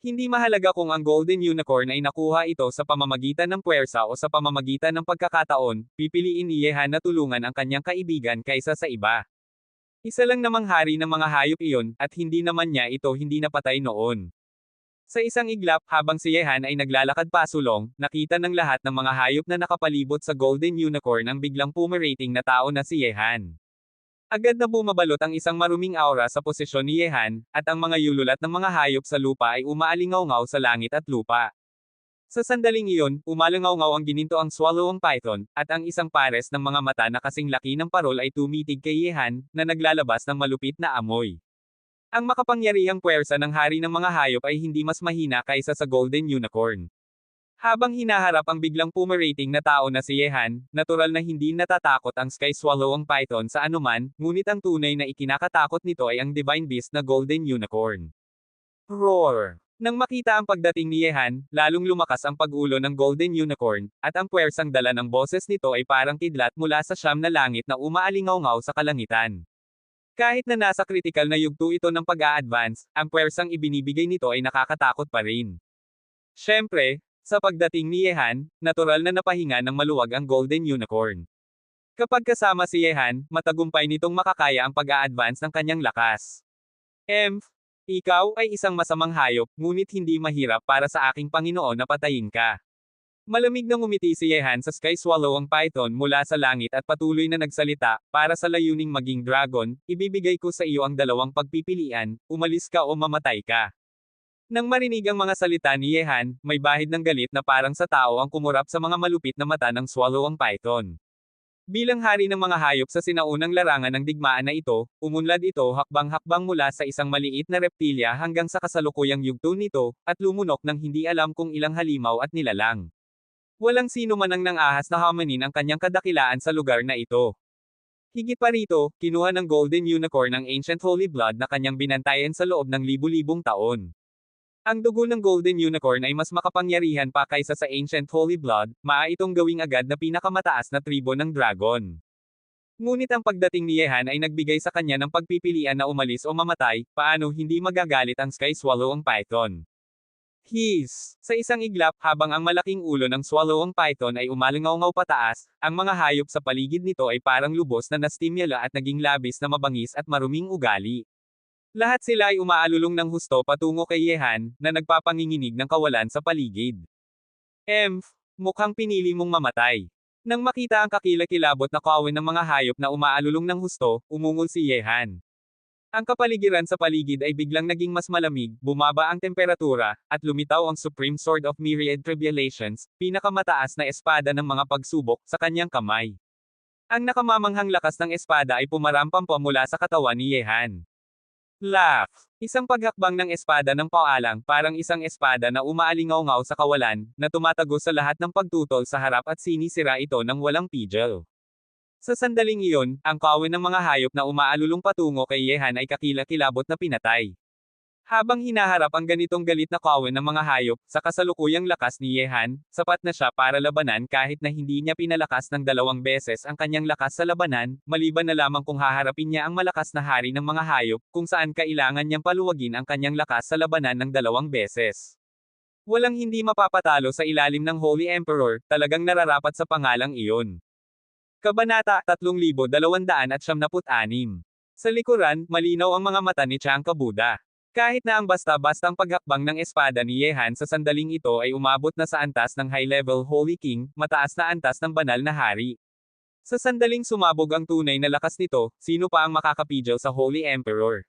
Speaker 1: Hindi mahalaga kung ang Golden Unicorn ay nakuha ito sa pamamagitan ng puwersa o sa pamamagitan ng pagkakataon, pipiliin ni Yehan na tulungan ang kanyang kaibigan kaysa sa iba. Isa lang namang hari ng mga hayop iyon, at hindi naman niya ito hindi napatay noon. Sa isang iglap, habang si Yehan ay naglalakad pasulong, nakita ng lahat ng mga hayop na nakapalibot sa Golden Unicorn ang biglang pumarating na tao na si Yehan. Agad na bumabalot ang isang maruming aura sa posisyon ni Yehan, at ang mga yululat ng mga hayop sa lupa ay umaalingaw-ngaw sa langit at lupa. Sa sandaling iyon, umalangaw-ngaw ang gininto ang Swallow ang Python, at ang isang pares ng mga mata na kasing laki ng parol ay tumitig kay Yehan, na naglalabas ng malupit na amoy. Ang makapangyarihang puwersa ng hari ng mga hayop ay hindi mas mahina kaysa sa Golden Unicorn. Habang hinaharap ang biglang pumarating na tao na si Yehan, natural na hindi natatakot ang Sky Swallow ang Python sa anuman, ngunit ang tunay na ikinakatakot nito ay ang Divine Beast na Golden Unicorn. Roar! Nang makita ang pagdating ni Yehan, lalong lumakas ang pag-ulo ng Golden Unicorn, at ang puwersang dala ng boses nito ay parang kidlat mula sa siyam na langit na umaalingaw-ngaw sa kalangitan. Kahit na nasa kritikal na yugto ito ng pag-a-advance, ang puwersang ibinibigay nito ay nakakatakot pa rin. Siyempre, sa pagdating ni Yehan, natural na napahinga ng maluwag ang Golden Unicorn. Kapag kasama si Yehan, matagumpay nitong makakaya ang pag-a-advance ng kanyang lakas. Ikaw ay isang masamang hayop, ngunit hindi mahirap para sa aking Panginoon na patayin ka. Malamig na ngumiti si Yehan sa Sky Swallow ang Python mula sa langit at patuloy na nagsalita, para sa layuning maging dragon, ibibigay ko sa iyo ang dalawang pagpipilian, umalis ka o mamatay ka. Nang marinig ang mga salita ni Yehan, may bahid ng galit na parang sa tao ang kumurap sa mga malupit na mata ng Swallow ang Python. Bilang hari ng mga hayop sa sinaunang larangan ng digmaan na ito, umunlad ito hakbang-hakbang mula sa isang maliit na reptilya hanggang sa kasalukuyang yugto nito, at lumunok ng hindi alam kung ilang halimaw at nilalang. Walang sino man ang nang-ahas na hamanin ang kanyang kadakilaan sa lugar na ito. Higit pa rito, kinuha ng Golden Unicorn ang Ancient Holy Blood na kanyang binantayan sa loob ng libu-libong taon. Ang dugo ng Golden Unicorn ay mas makapangyarihan pa kaysa sa Ancient Holy Blood, itong gawing agad na pinakamataas na tribo ng dragon. Ngunit ang pagdating ni Yehan ay nagbigay sa kanya ng pagpipilian na umalis o mamatay, paano hindi magagalit ang Sky Swallow ang Python. Sa isang iglap, habang ang malaking ulo ng Swallow ang Python ay umalingaw-ngaw pataas, ang mga hayop sa paligid nito ay parang lubos na nastimula at naging labis na mabangis at maruming ugali. Lahat sila ay umaalulong ng husto patungo kay Yehan, na nagpapanginginig ng kawalan sa paligid. Mukhang pinili mong mamatay. Nang makita ang kakilakilabot na kawin ng mga hayop na umaalulong ng husto, umungol si Yehan. Ang kapaligiran sa paligid ay biglang naging mas malamig, bumaba ang temperatura, at lumitaw ang Supreme Sword of Myriad Tribulations, pinakamataas na espada ng mga pagsubok, sa kanyang kamay. Ang nakamamanghang lakas ng espada ay pumarampampa mula sa katawan ni Yehan. Isang paghakbang ng espada ng paalang, parang isang espada na umaalingaw-ngaw sa kawalan, na tumatagos sa lahat ng pagtutol sa harap at sinisira ito ng walang pigil. Sa sandaling iyon, ang kawin ng mga hayop na umaalulong patungo kay Yehan ay kakilakilabot na pinatay. Habang hinaharap ang ganitong galit na kawin ng mga hayop, sa kasalukuyang lakas ni Yehan, sapat na siya para labanan kahit na hindi niya pinalakas ng 2 beses ang kanyang lakas sa labanan, maliban na lamang kung haharapin niya ang malakas na hari ng mga hayop, kung saan kailangan niyang paluwagin ang kanyang lakas sa labanan ng 2 beses. Walang hindi mapapatalo sa ilalim ng Holy Emperor, talagang nararapat sa pangalang iyon. Kabanata 3296. Sa likuran, malinaw ang mga mata ni Chanka Buddha. Kahit na ang basta-bastang paghakbang ng espada ni Yehan sa sandaling ito ay umabot na sa antas ng high-level Holy King, mataas na antas ng banal na hari. Sa sandaling sumabog ang tunay na lakas nito, sino pa ang makakapigil sa Holy Emperor?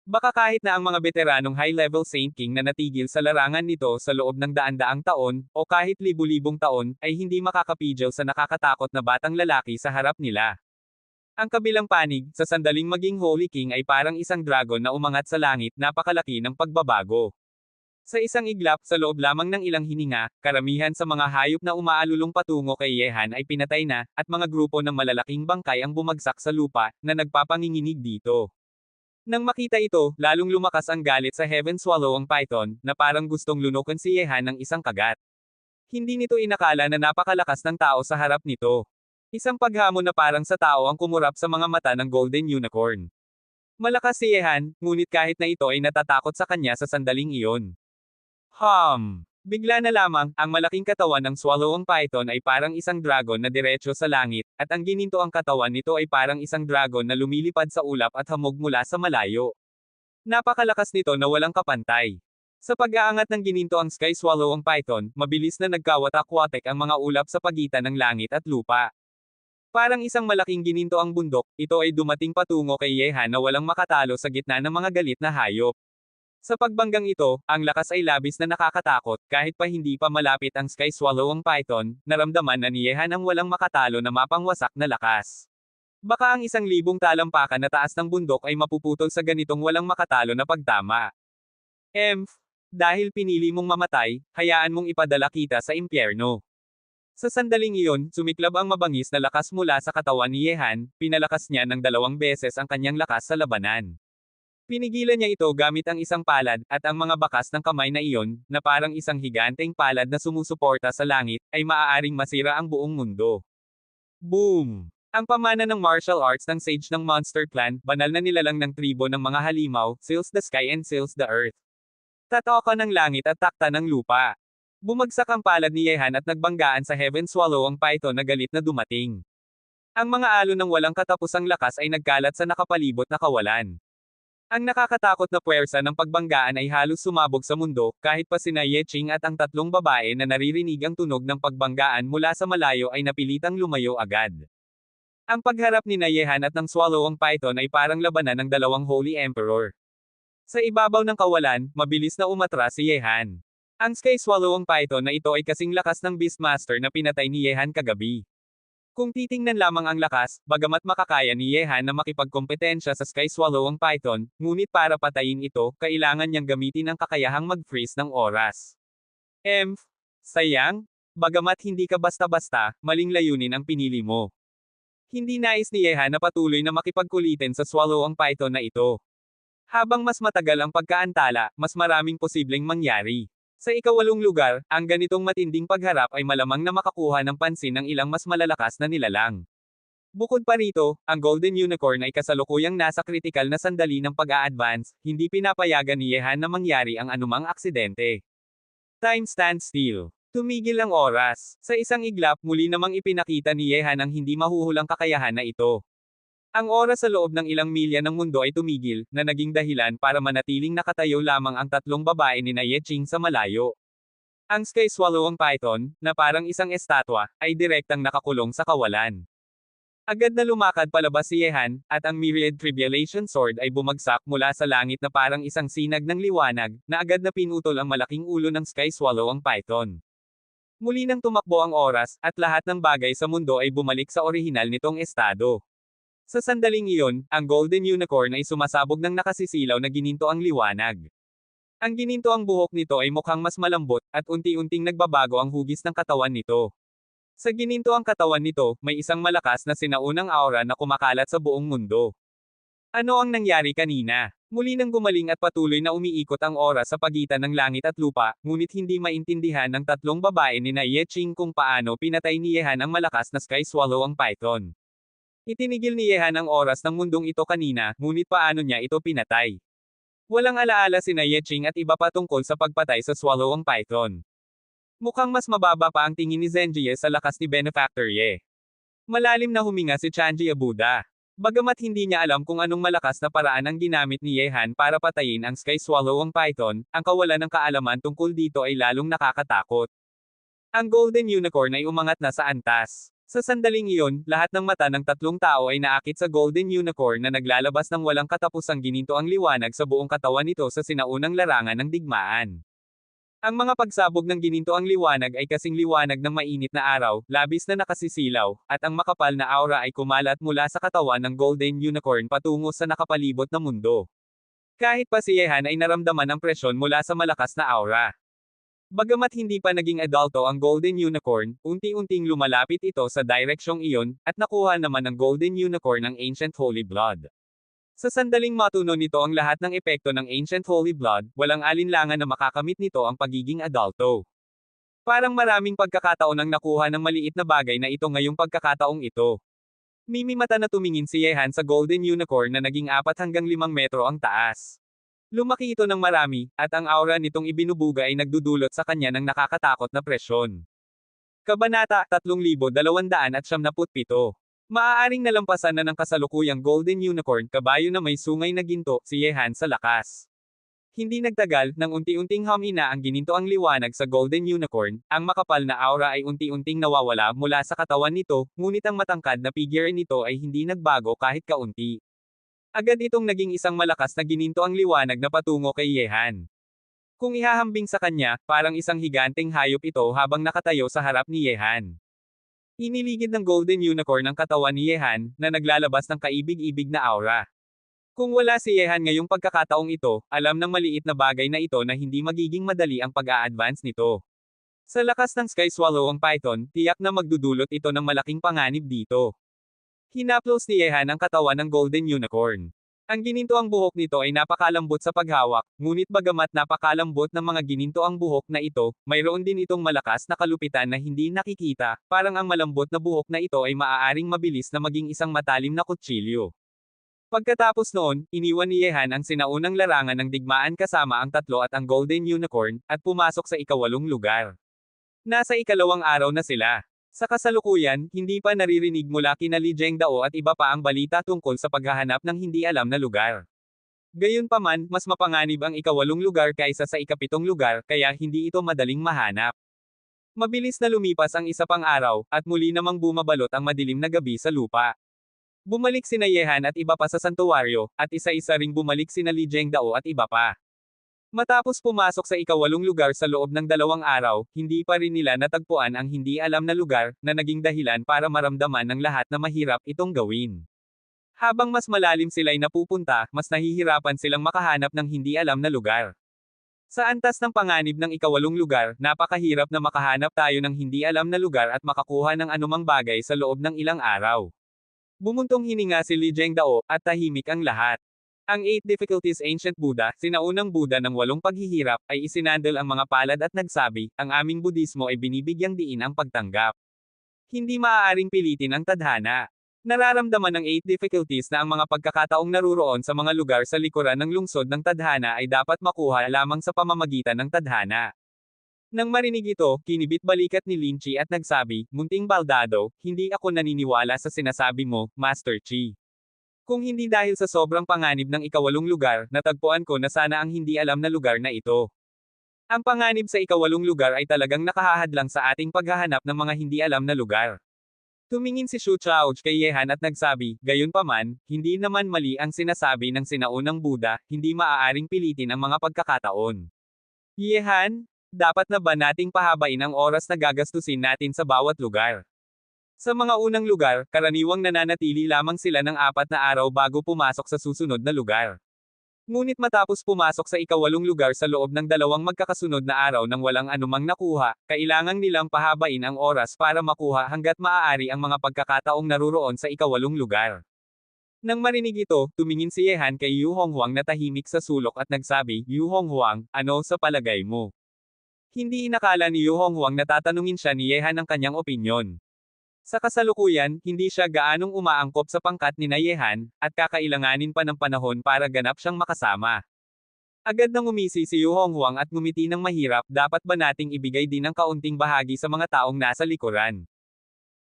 Speaker 1: Baka kahit na ang mga veteranong high-level Saint King na natigil sa larangan nito sa loob ng daan-daang taon, o kahit libu-libong taon, ay hindi makakapigil sa nakakatakot na batang lalaki sa harap nila. Ang kabilang panig, sa sandaling maging Holy King ay parang isang dragon na umangat sa langit, napakalaki ng pagbabago. Sa isang iglap, sa loob lamang ng ilang hininga, karamihan sa mga hayop na umaalulong patungo kay Yehan ay pinatay na, at mga grupo ng malalaking bangkay ang bumagsak sa lupa, na nagpapanginginig dito. Nang makita ito, lalong lumakas ang galit sa Heaven Swallow ang Python, na parang gustong lunukin si Yehan ng isang kagat. Hindi nito inakala na napakalakas ng tao sa harap nito. Isang paghamon na parang sa tao ang kumurap sa mga mata ng Golden Unicorn. Malakas si Yehan, ngunit kahit na ito ay natatakot sa kanya sa sandaling iyon. Bigla na lamang, ang malaking katawan ng Swallow ang Python ay parang isang dragon na diretso sa langit, at ang gininto ang katawan nito ay parang isang dragon na lumilipad sa ulap at hamog mula sa malayo. Napakalakas nito na walang kapantay. Sa pag-aangat ng gininto ang Sky Swallow ang Python, mabilis na nagkawatak-watek ang mga ulap sa pagitan ng langit at lupa. Parang isang malaking gininto ang bundok, ito ay dumating patungo kay Yehan na walang makatalo sa gitna ng mga galit na hayop. Sa pagbanggang ito, ang lakas ay labis na nakakatakot, kahit pa hindi pa malapit ang Sky Swallow ang Python, naramdaman na ni Yehan ang walang makatalo na mapangwasak na lakas. Baka ang 1,000 talampakan na taas ng bundok ay mapuputol sa ganitong walang makatalo na pagtama. Dahil pinili mong mamatay, hayaan mong ipadala kita sa impyerno. Sa sandaling iyon, sumiklab ang mabangis na lakas mula sa katawan ni Yehan, pinalakas niya ng 2 beses ang kanyang lakas sa labanan. Pinigilan niya ito gamit ang isang palad, at ang mga bakas ng kamay na iyon, na parang isang higanteng palad na sumusuporta sa langit, ay maaaring masira ang buong mundo. Boom! Ang pamana ng martial arts ng Sage ng Monster Clan, banal na nilalang ng tribo ng mga halimaw, seals the sky and seals the earth. Tatoka ng langit at takta ng lupa. Bumagsak ang palad ni Yehan at nagbanggaan sa Heaven Swallow ang Python na galit na dumating. Ang mga alon ng walang katapusang lakas ay nagkalat sa nakapalibot na kawalan. Ang nakakatakot na puwersa ng pagbanggaan ay halos sumabog sa mundo, kahit pa sina Ye Ching at ang 3 babae na naririnig ang tunog ng pagbanggaan mula sa malayo ay napilitang lumayo agad. Ang pagharap ni Yehan at ng Swallow ang Python ay parang labanan ng 2 Holy Emperor. Sa ibabaw ng kawalan, mabilis na umatras si Yehan. Ang Sky Swallow ang Python na ito ay kasing lakas ng Beastmaster na pinatay ni Yehan kagabi. Kung titingnan lamang ang lakas, bagamat makakaya ni Yehan na makipagkompetensya sa Sky Swallow ang Python, ngunit para patayin ito, kailangan niyang gamitin ang kakayahang mag-freeze ng oras. Sayang? Bagamat hindi ka basta-basta, maling layunin ang pinili mo. Hindi nais ni Yehan na patuloy na makipagkulitin sa Swallow ang Python na ito. Habang mas matagal ang pagkaantala, mas maraming posibleng mangyari. Sa ika-8 lugar, ang ganitong matinding pagharap ay malamang na makakuha ng pansin ng ilang mas malalakas na nilalang. Bukod pa rito, ang Golden Unicorn ay kasalukuyang nasa kritikal na sandali ng pag-a-advance, hindi pinapayagan ni Yehan na mangyari ang anumang aksidente. Time stands still. Tumigil ang oras. Sa isang iglap, muli namang ipinakita ni Yehan ang hindi mahuhulang kakayahan na ito. Ang oras sa loob ng ilang milya ng mundo ay tumigil, na naging dahilan para manatiling nakatayo lamang ang 3 babae ni Ye Ching sa malayo. Ang Sky Swallow ang Python, na parang isang estatwa, ay direktang nakakulong sa kawalan. Agad na lumakad palabas si Yehan, at ang Myriad Tribulation Sword ay bumagsak mula sa langit na parang isang sinag ng liwanag, na agad na pinutol ang malaking ulo ng Sky Swallow ang Python. Muli nang tumakbo ang oras, at lahat ng bagay sa mundo ay bumalik sa orihinal nitong estado. Sa sandaling iyon, ang Golden Unicorn ay sumasabog ng nakasisilaw na gininto ang liwanag. Ang gininto ang buhok nito ay mukhang mas malambot, at unti-unting nagbabago ang hugis ng katawan nito. Sa gininto ang katawan nito, may isang malakas na sinaunang aura na kumakalat sa buong mundo. Ano ang nangyari kanina? Muli nang gumaling at patuloy na umiikot ang oras sa pagitan ng langit at lupa, ngunit hindi maintindihan ng 3 babae ni Ye Ching kung paano pinatay ni Yehan ang malakas na Sky Swallow ang Python. Itinigil ni Yehan ang oras ng mundong ito kanina, ngunit paano niya ito pinatay? Walang alaala sina Ye Ching at iba pa tungkol sa pagpatay sa Swallow ang Python. Mukhang mas mababa pa ang tingin ni Zenjie sa lakas ni Benefactor Ye. Malalim na huminga si Chanji Abuda. Bagamat hindi niya alam kung anong malakas na paraan ang ginamit ni Yehan para patayin ang Sky Swallowang Python, ang kawalan ng kaalaman tungkol dito ay lalong nakakatakot. Ang Golden Unicorn ay umangat na sa antas. Sa sandaling iyon, lahat ng mata ng tatlong tao ay naakit sa Golden Unicorn na naglalabas ng walang katapusang ginintoang liwanag sa buong katawan nito sa sinaunang larangan ng digmaan. Ang mga pagsabog ng ginintoang liwanag ay kasing liwanag ng mainit na araw, labis na nakasisilaw, at ang makapal na aura ay kumalat mula sa katawan ng Golden Unicorn patungo sa nakapalibot na mundo. Kahit pa si Yehan ay naramdaman ang presyon mula sa malakas na aura. Bagamat hindi pa naging adulto ang Golden Unicorn, unti-unting lumalapit ito sa direksyong iyon, at nakuha naman ng Golden Unicorn ang Ancient Holy Blood. Sa sandaling matuno nito ang lahat ng epekto ng Ancient Holy Blood, walang alinlangan na makakamit nito ang pagiging adulto. Parang maraming pagkakataon ang nakuha ng maliit na bagay na ito ngayong pagkakataong ito. Mimimata na tumingin si Yehan sa Golden Unicorn na naging 4 hanggang 5 metro ang taas. Lumaki ito ng marami, at ang aura nitong ibinubuga ay nagdudulot sa kanya ng nakakatakot na presyon. Kabanata 3277. Maaaring nalampasan na ng kasalukuyang Golden Unicorn kabayo na may sungay na ginto, si Yehan sa lakas. Hindi nagtagal, nang unti-unting humina ang ginintoang liwanag sa Golden Unicorn, ang makapal na aura ay unti-unting nawawala mula sa katawan nito, ngunit ang matangkad na figure nito ay hindi nagbago kahit kaunti. Agad itong naging isang malakas na ginintoang liwanag na patungo kay Yehan. Kung ihahambing sa kanya, parang isang higanteng hayop ito habang nakatayo sa harap ni Yehan. Iniligid ng Golden Unicorn ang katawan ni Yehan, na naglalabas ng kaibig-ibig na aura. Kung wala si Yehan ngayong pagkakataong ito, alam ng maliit na bagay na ito na hindi magiging madali ang pag-a-advance nito. Sa lakas ng Sky Swallowang Python, tiyak na magdudulot ito ng malaking panganib dito. Hinaplos ni Yehan ang katawan ng Golden Unicorn. Ang ginintoang buhok nito ay napakalambot sa paghawak, ngunit bagamat napakalambot ng mga ginintoang buhok na ito, mayroon din itong malakas na kalupitan na hindi nakikita, parang ang malambot na buhok na ito ay maaaring mabilis na maging isang matalim na kutsilyo. Pagkatapos noon, iniwan ni Yehan ang sinaunang larangan ng digmaan kasama ang tatlo at ang Golden Unicorn, at pumasok sa ika-8 lugar. Nasa ika-2 araw na sila. Sa kasalukuyan, hindi pa naririnig mula kina Li Zhengdao at iba pa ang balita tungkol sa paghahanap ng hindi alam na lugar. Gayunpaman, mas mapanganib ang ika-8 lugar kaysa sa ika-7 lugar, kaya hindi ito madaling mahanap. Mabilis na lumipas ang isa pang araw, at muli namang bumabalot ang madilim na gabi sa lupa. Bumalik sina Yehan at iba pa sa santuwaryo, at isa-isa ring bumalik sina Li Zhengdao at iba pa. Matapos pumasok sa ika-8 lugar sa loob ng 2 araw, hindi pa rin nila natagpuan ang hindi alam na lugar, na naging dahilan para maramdaman ng lahat na mahirap itong gawin. Habang mas malalim sila'y napupunta, mas nahihirapan silang makahanap ng hindi alam na lugar. Sa antas ng panganib ng ika-8 lugar, napakahirap na makahanap tayo ng hindi alam na lugar at makakuha ng anumang bagay sa loob ng ilang araw. Bumuntong hininga si Li Zhengdao, at tahimik ang lahat. Ang 8 Difficulties Ancient Buddha, sinaunang Buddha ng 8 paghihirap, ay isinandal ang mga palad at nagsabi, ang aming Budismo ay binibigyang diin ang pagtanggap. Hindi maaaring pilitin ang tadhana. Nararamdaman ng 8 difficulties na ang mga pagkakataong naruroon sa mga lugar sa likuran ng lungsod ng tadhana ay dapat makuha lamang sa pamamagitan ng tadhana. Nang marinig ito, kinibit-balikat ni Lin Chi at nagsabi, munting baldado, hindi ako naniniwala sa sinasabi mo, Master Chi. Kung hindi dahil sa sobrang panganib ng ika-8 lugar, natagpuan ko na sana ang hindi alam na lugar na ito. Ang panganib sa ika-8 lugar ay talagang nakahahadlang sa ating paghahanap ng mga hindi alam na lugar. Tumingin si Xu Chaoj kay Yehan at nagsabi, gayunpaman, hindi naman mali ang sinasabi ng sinaunang Buddha, hindi maaaring pilitin ang mga pagkakataon. Yehan, dapat na ba nating pahabain ang oras na gagastusin natin sa bawat lugar? Sa mga unang lugar, karaniwang nananatili lamang sila ng 4 na araw bago pumasok sa susunod na lugar. Ngunit matapos pumasok sa ika-8 lugar sa loob ng 2 magkakasunod na araw nang walang anumang nakuha, kailangang nilang pahabain ang oras para makuha hanggat maaari ang mga pagkakataong naruroon sa ika-8 lugar. Nang marinig ito, tumingin si Yehan kay Yu Honghuang na tahimik sa sulok at nagsabi, Yu Honghuang, ano sa palagay mo? Hindi inakala ni Yu Honghuang na tatanungin siya ni Yehan ang kanyang opinyon. Sa kasalukuyan, hindi siya gaanong umaangkop sa pangkat ni Yehan, at kakailanganin pa ng panahon para ganap siyang makasama. Agad nang umisi si Yu Honghuang at ngumiti ng mahirap, dapat ba nating ibigay din ang kaunting bahagi sa mga taong nasa likuran?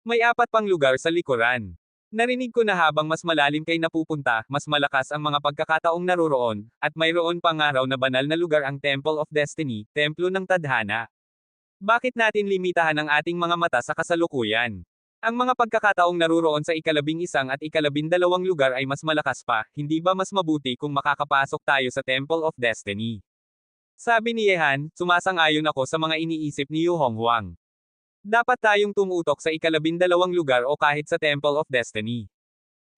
Speaker 1: May 4 pang lugar sa likuran. Narinig ko na habang mas malalim kay napupunta, mas malakas ang mga pagkakataong naroroon, at mayroon pang araw na banal na lugar ang Temple of Destiny, Templo ng Tadhana. Bakit natin limitahan ang ating mga mata sa kasalukuyan? Ang mga pagkakataong naroroon sa ika-11 at ika-12 lugar ay mas malakas pa, hindi ba mas mabuti kung makakapasok tayo sa Temple of Destiny? Sabi ni Yehan, sumasang-ayon ako sa mga iniisip ni Yu Honghuang. Dapat tayong tumutok sa ika-12 lugar o kahit sa Temple of Destiny.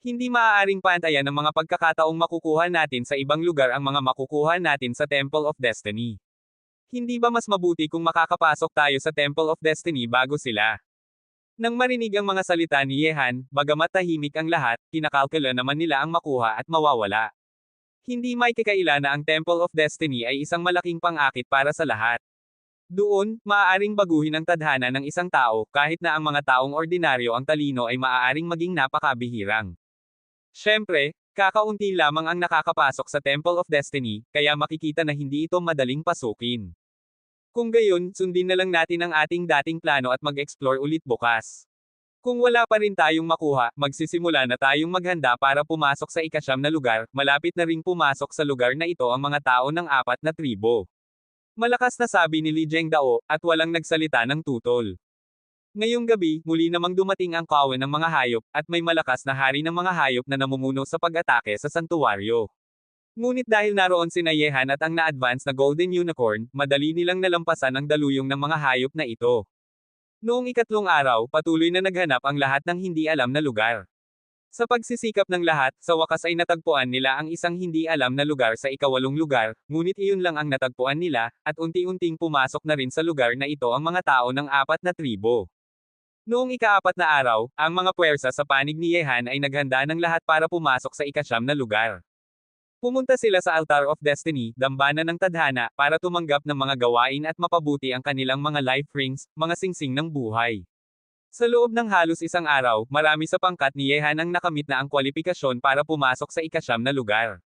Speaker 1: Hindi maaaring pantayan ng mga pagkakataong makukuha natin sa ibang lugar ang mga makukuha natin sa Temple of Destiny. Hindi ba mas mabuti kung makakapasok tayo sa Temple of Destiny bago sila? Nang marinig ang mga salita ni Yehan, bagamat tahimik ang lahat, kinakalkula naman nila ang makuha at mawawala. Hindi may kakaila na ang Temple of Destiny ay isang malaking pang-akit para sa lahat. Doon, maaaring baguhin ang tadhana ng isang tao, kahit na ang mga taong ordinaryo ang talino ay maaaring maging napakabihirang. Siyempre, kakaunti lamang ang nakakapasok sa Temple of Destiny, kaya makikita na hindi ito madaling pasukin. Kung gayon, sundin na lang natin ang ating dating plano at mag-explore ulit bukas. Kung wala pa rin tayong makuha, magsisimula na tayong maghanda para pumasok sa ika-9 na lugar, malapit na ring pumasok sa lugar na ito ang mga tao ng 4 na tribo. Malakas na sabi ni Li Zhengdao, at walang nagsalita ng tutol. Ngayong gabi, muli namang dumating ang kawan ng mga hayop, at may malakas na hari ng mga hayop na namumuno sa pag-atake sa santuwaryo. Ngunit dahil naroon sina Yehan at ang na-advance na Golden Unicorn, madali nilang nalampasan ang daluyong ng mga hayop na ito. Noong ikatlong araw, patuloy na naghanap ang lahat ng hindi alam na lugar. Sa pagsisikap ng lahat, sa wakas ay natagpuan nila ang isang hindi alam na lugar sa ika-8 lugar, ngunit iyon lang ang natagpuan nila, at unti-unting pumasok na rin sa lugar na ito ang mga tao ng 4 na tribo. Noong ika-4 na araw, ang mga puwersa sa panig ni Yehan ay naghanda ng lahat para pumasok sa ika-9 na lugar. Pumunta sila sa Altar of Destiny, dambana ng tadhana, para tumanggap ng mga gawain at mapabuti ang kanilang mga life rings, mga singsing ng buhay. Sa loob ng halos isang araw, marami sa pangkat ni Yehan ang nakamit na ang kwalifikasyon para pumasok sa ika-9 na lugar.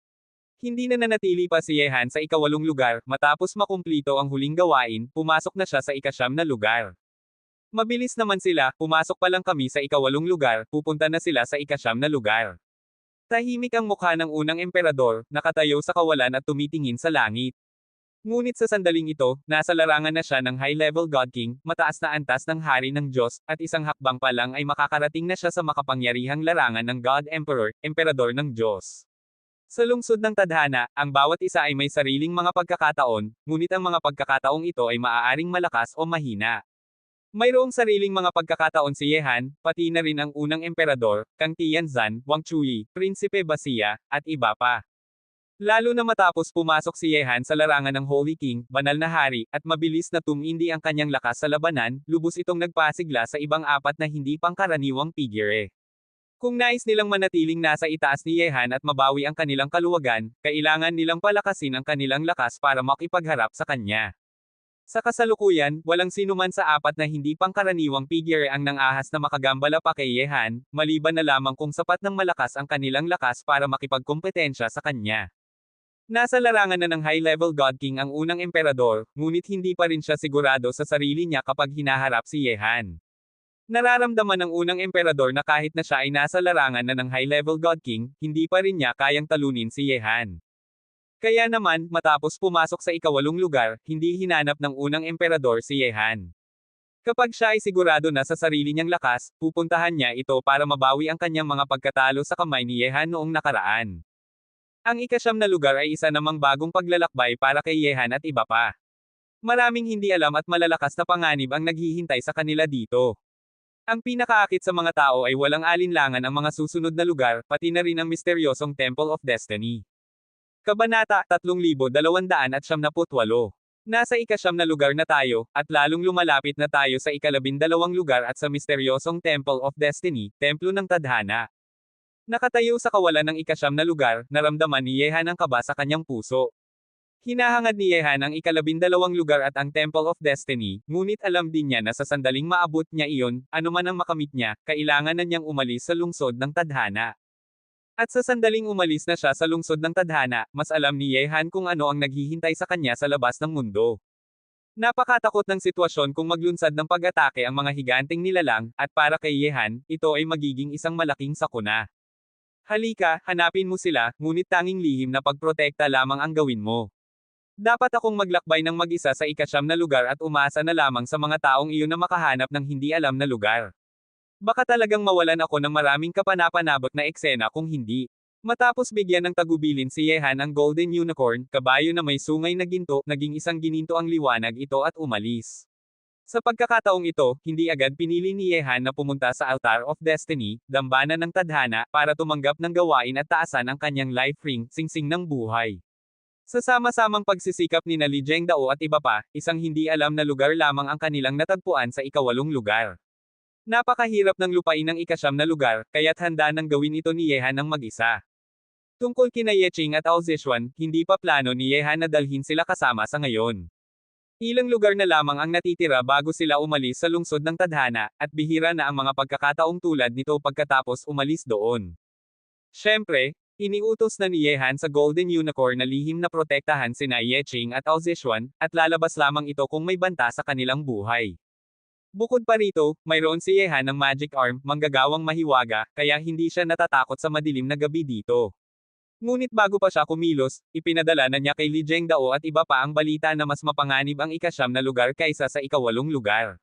Speaker 1: Hindi na nanatili pa si Yehan sa ika-8 lugar, matapos makumplito ang huling gawain, pumasok na siya sa ika-9 na lugar. Mabilis naman sila, pumasok pa lang kami sa ika-8 lugar, pupunta na sila sa ika-9 na lugar. Tahimik ang mukha ng unang emperador, nakatayo sa kawalan at tumitingin sa langit. Ngunit sa sandaling ito, nasa larangan na siya ng high-level God King, mataas na antas ng hari ng Diyos, at isang hakbang pa lang ay makakarating na siya sa makapangyarihang larangan ng God Emperor, Emperador ng Diyos. Sa lungsod ng tadhana, ang bawat isa ay may sariling mga pagkakataon, ngunit ang mga pagkakataong ito ay maaaring malakas o mahina. Mayroong sariling mga pagkakataon si Yehan, pati na rin ang unang emperador, Kang Tianzan, Wang Chuyi, Prinsipe Basia, at iba pa. Lalo na matapos pumasok si Yehan sa larangan ng Holy King, banal na hari, at mabilis na tumindi ang kanyang lakas sa labanan, lubos itong nagpasigla sa ibang 4 na hindi pangkaraniwang figure. Kung nais nilang manatiling nasa itaas ni Yehan at mabawi ang kanilang kaluwagan, kailangan nilang palakasin ang kanilang lakas para makipagharap sa kanya. Sa kasalukuyan, walang sinuman sa 4 na hindi pangkaraniwang figure ang nang-ahas na makagambala pa kay Yehan, maliban na lamang kung sapat ng malakas ang kanilang lakas para makipagkompetensya sa kanya. Nasa larangan na ng high-level God King ang unang emperador, ngunit hindi pa rin siya sigurado sa sarili niya kapag hinaharap si Yehan. Nararamdaman ng unang emperador na kahit na siya ay nasa larangan na ng high-level God King, hindi pa rin niya kayang talunin si Yehan. Kaya naman, matapos pumasok sa ika-8 lugar, hindi hinanap ng unang emperador si Yehan. Kapag siya ay sigurado na sa sarili niyang lakas, pupuntahan niya ito para mabawi ang kanyang mga pagkatalo sa kamay ni Yehan noong nakaraan. Ang ika-9 na lugar ay isa namang bagong paglalakbay para kay Yehan at iba pa. Maraming hindi alam at malalakas na panganib ang naghihintay sa kanila dito. Ang pinakaakit sa mga tao ay walang alinlangan ang mga susunod na lugar, pati na rin ang misteryosong Temple of Destiny. Kabanata 3278. Nasa ika-9 na lugar na tayo, at lalong lumalapit na tayo sa ika-12 lugar at sa misteryosong Temple of Destiny, Templo ng Tadhana. Nakatayo sa kawalan ng ika-9 na lugar, naramdaman ni Yehan ang kaba sa kanyang puso. Hinahangad ni Yehan ang ika-12 lugar at ang Temple of Destiny, ngunit alam din niya na sa sandaling maabot niya iyon, anuman ang makamit niya, kailangan na niyang umalis sa lungsod ng Tadhana. At sa sandaling umalis na siya sa lungsod ng Tadhana, mas alam ni Yehan kung ano ang naghihintay sa kanya sa labas ng mundo. Napakatakot ng sitwasyon kung maglunsad ng pag-atake ang mga higanteng nilalang, at para kay Yehan, ito ay magiging isang malaking sakuna. Halika, hanapin mo sila, ngunit tanging lihim na pagprotekta lamang ang gawin mo. Dapat akong maglakbay ng mag-isa sa ikasyam na lugar at umasa na lamang sa mga taong iyon na makahanap ng hindi alam na lugar. Baka talagang mawalan ako ng maraming kapanapanabot na eksena kung hindi. Matapos bigyan ng tagubilin si Yehan ang Golden Unicorn, kabayo na may sungay na ginto, naging isang gininto ang liwanag ito at umalis. Sa pagkakataong ito, hindi agad pinili ni Yehan na pumunta sa Altar of Destiny, dambana ng tadhana, para tumanggap ng gawain at taasan ang kanyang life ring, singsing ng buhay. Sa sama-samang pagsisikap ni Li Zhengdao at iba pa, isang hindi alam na lugar lamang ang kanilang natagpuan sa ikawalong lugar. Napakahirap ng lupain ng ikasyam na lugar, kaya't handa nang gawin ito ni Yehan ng mag-isa. Tungkol kina Yeqing at Ao Zishuan, hindi pa plano ni Yehan na dalhin sila kasama sa ngayon. Ilang lugar na lamang ang natitira bago sila umalis sa lungsod ng tadhana, at bihira na ang mga pagkakataong tulad nito pagkatapos umalis doon. Siyempre, iniutos na ni Yehan sa Golden Unicorn na lihim na protektahan sina Yeqing at Ao Zishuan, at lalabas lamang ito kung may banta sa kanilang buhay. Bukod pa rito, mayroon si Yehan ng magic arm, manggagawang mahiwaga, kaya hindi siya natatakot sa madilim na gabi dito. Ngunit bago pa siya kumilos, ipinadala na niya kay Li Zhengdao at iba pa ang balita na mas mapanganib ang ikasyam na lugar kaysa sa ikawalong lugar.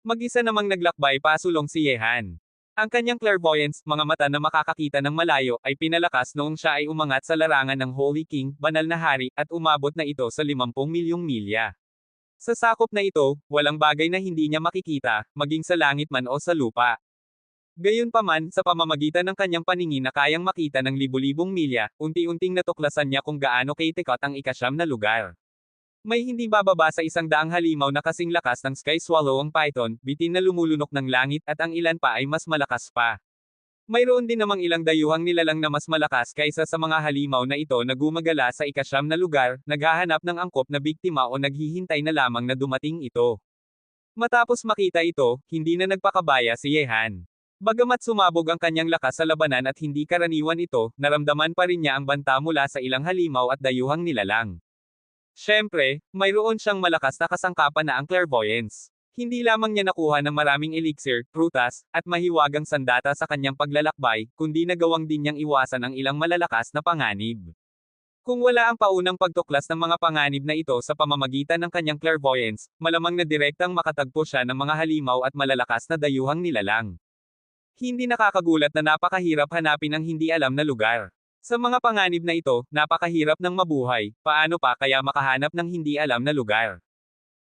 Speaker 1: Mag-isa namang naglakbay pasulong si Yehan. Ang kanyang clairvoyance, mga mata na makakakita ng malayo, ay pinalakas noong siya ay umangat sa larangan ng Holy King, banal na hari, at umabot na ito sa 50 milyong milya. Sa sakop na ito, walang bagay na hindi niya makikita, maging sa langit man o sa lupa. Gayunpaman, sa pamamagitan ng kanyang paningin na kayang makita ng libu-libong milya, unti-unting natuklasan niya kung gaano kaitikot ang ikasyam na lugar. May hindi bababa sa 100 halimaw na kasing lakas ng Sky Swallow ang python, bitin na lumulunok ng langit at ang ilan pa ay mas malakas pa. Mayroon din namang ilang dayuhang nilalang na mas malakas kaysa sa mga halimaw na ito na gumagala sa ikasyam na lugar, naghahanap ng angkop na biktima o naghihintay na lamang na dumating ito. Matapos makita ito, hindi na nagpakabaya si Yehan. Bagamat sumabog ang kanyang lakas sa labanan at hindi karaniwan ito, naramdaman pa rin niya ang banta mula sa ilang halimaw at dayuhang nilalang. Siyempre, mayroon siyang malakas na kasangkapan na ang clairvoyance. Hindi lamang niya nakuha ng maraming elixir, prutas, at mahiwagang sandata sa kanyang paglalakbay, kundi nagawang din niyang iwasan ang ilang malalakas na panganib. Kung wala ang paunang pagtuklas ng mga panganib na ito sa pamamagitan ng kanyang clairvoyance, malamang na direktang makatagpo siya ng mga halimaw at malalakas na dayuhang nilalang. Hindi nakakagulat na napakahirap hanapin ang hindi alam na lugar. Sa mga panganib na ito, napakahirap ng mabuhay, paano pa kaya makahanap ng hindi alam na lugar?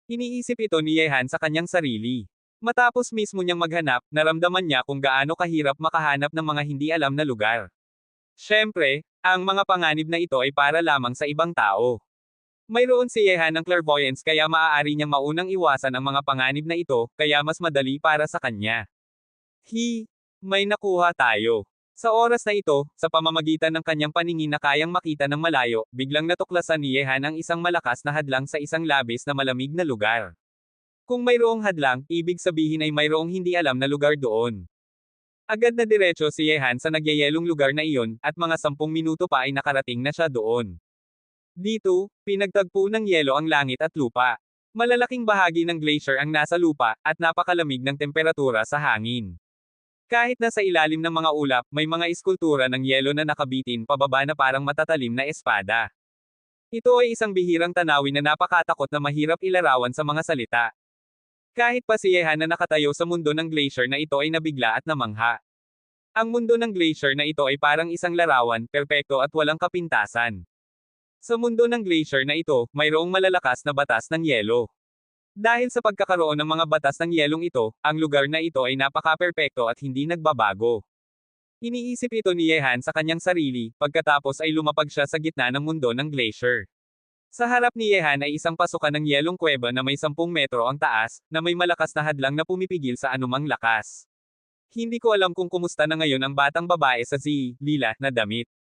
Speaker 1: Iniisip ito ni Yehan sa kanyang sarili. Matapos mismo niyang maghanap, naramdaman niya kung gaano kahirap makahanap ng mga hindi alam na lugar. Siyempre, ang mga panganib na ito ay para lamang sa ibang tao. Mayroon si Yehan ng clairvoyance kaya maaari niyang maunang iwasan ang mga panganib na ito, kaya mas madali para sa kanya. May nakuha tayo. Sa oras na ito, sa pamamagitan ng kanyang paningin na kayang makita ng malayo, biglang natuklasan ni Yehan ang isang malakas na hadlang sa isang labis na malamig na lugar. Kung mayroong hadlang, ibig sabihin ay mayroong hindi alam na lugar doon. Agad na diretso si Yehan sa nagyayelong lugar na iyon, at mga 10 minuto pa ay nakarating na siya doon. Dito, pinagtagpo ng yelo ang langit at lupa. Malalaking bahagi ng glacier ang nasa lupa, at napakalamig ng temperatura sa hangin. Kahit na sa ilalim ng mga ulap, may mga iskultura ng yelo na nakabitin pababa na parang matatalim na espada. Ito ay isang bihirang tanawin na napakatakot na mahirap ilarawan sa mga salita. Kahit pa si Yehan na nakatayo sa mundo ng glacier na ito ay nabigla at namangha. Ang mundo ng glacier na ito ay parang isang larawan, perpekto at walang kapintasan. Sa mundo ng glacier na ito, mayroong malalakas na batas ng yelo. Dahil sa pagkakaroon ng mga batas ng yelong ito, ang lugar na ito ay napaka-perpekto at hindi nagbabago. Iniisip ito ni Yehan sa kanyang sarili, pagkatapos ay lumapag siya sa gitna ng mundo ng glacier. Sa harap ni Yehan ay isang pasukan ng yelong kuweba na may 10 metro ang taas, na may malakas na hadlang na pumipigil sa anumang lakas. Hindi ko alam kung kumusta na ngayon ang batang babae sa lila na damit.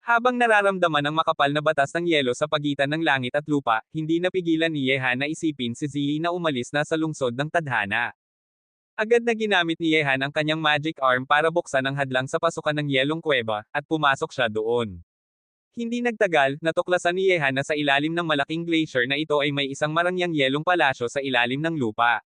Speaker 1: Habang nararamdaman ang makapal na batas ng yelo sa pagitan ng langit at lupa, hindi napigilan ni Yehan na isipin si Ziyi na umalis na sa lungsod ng tadhana. Agad na ginamit ni Yehan ang kanyang magic arm para buksan ang hadlang sa pasukan ng yelong kuweba, at pumasok siya doon. Hindi nagtagal, natuklasan ni Yehan na sa ilalim ng malaking glacier na ito ay may isang marangyang yelong palasyo sa ilalim ng lupa.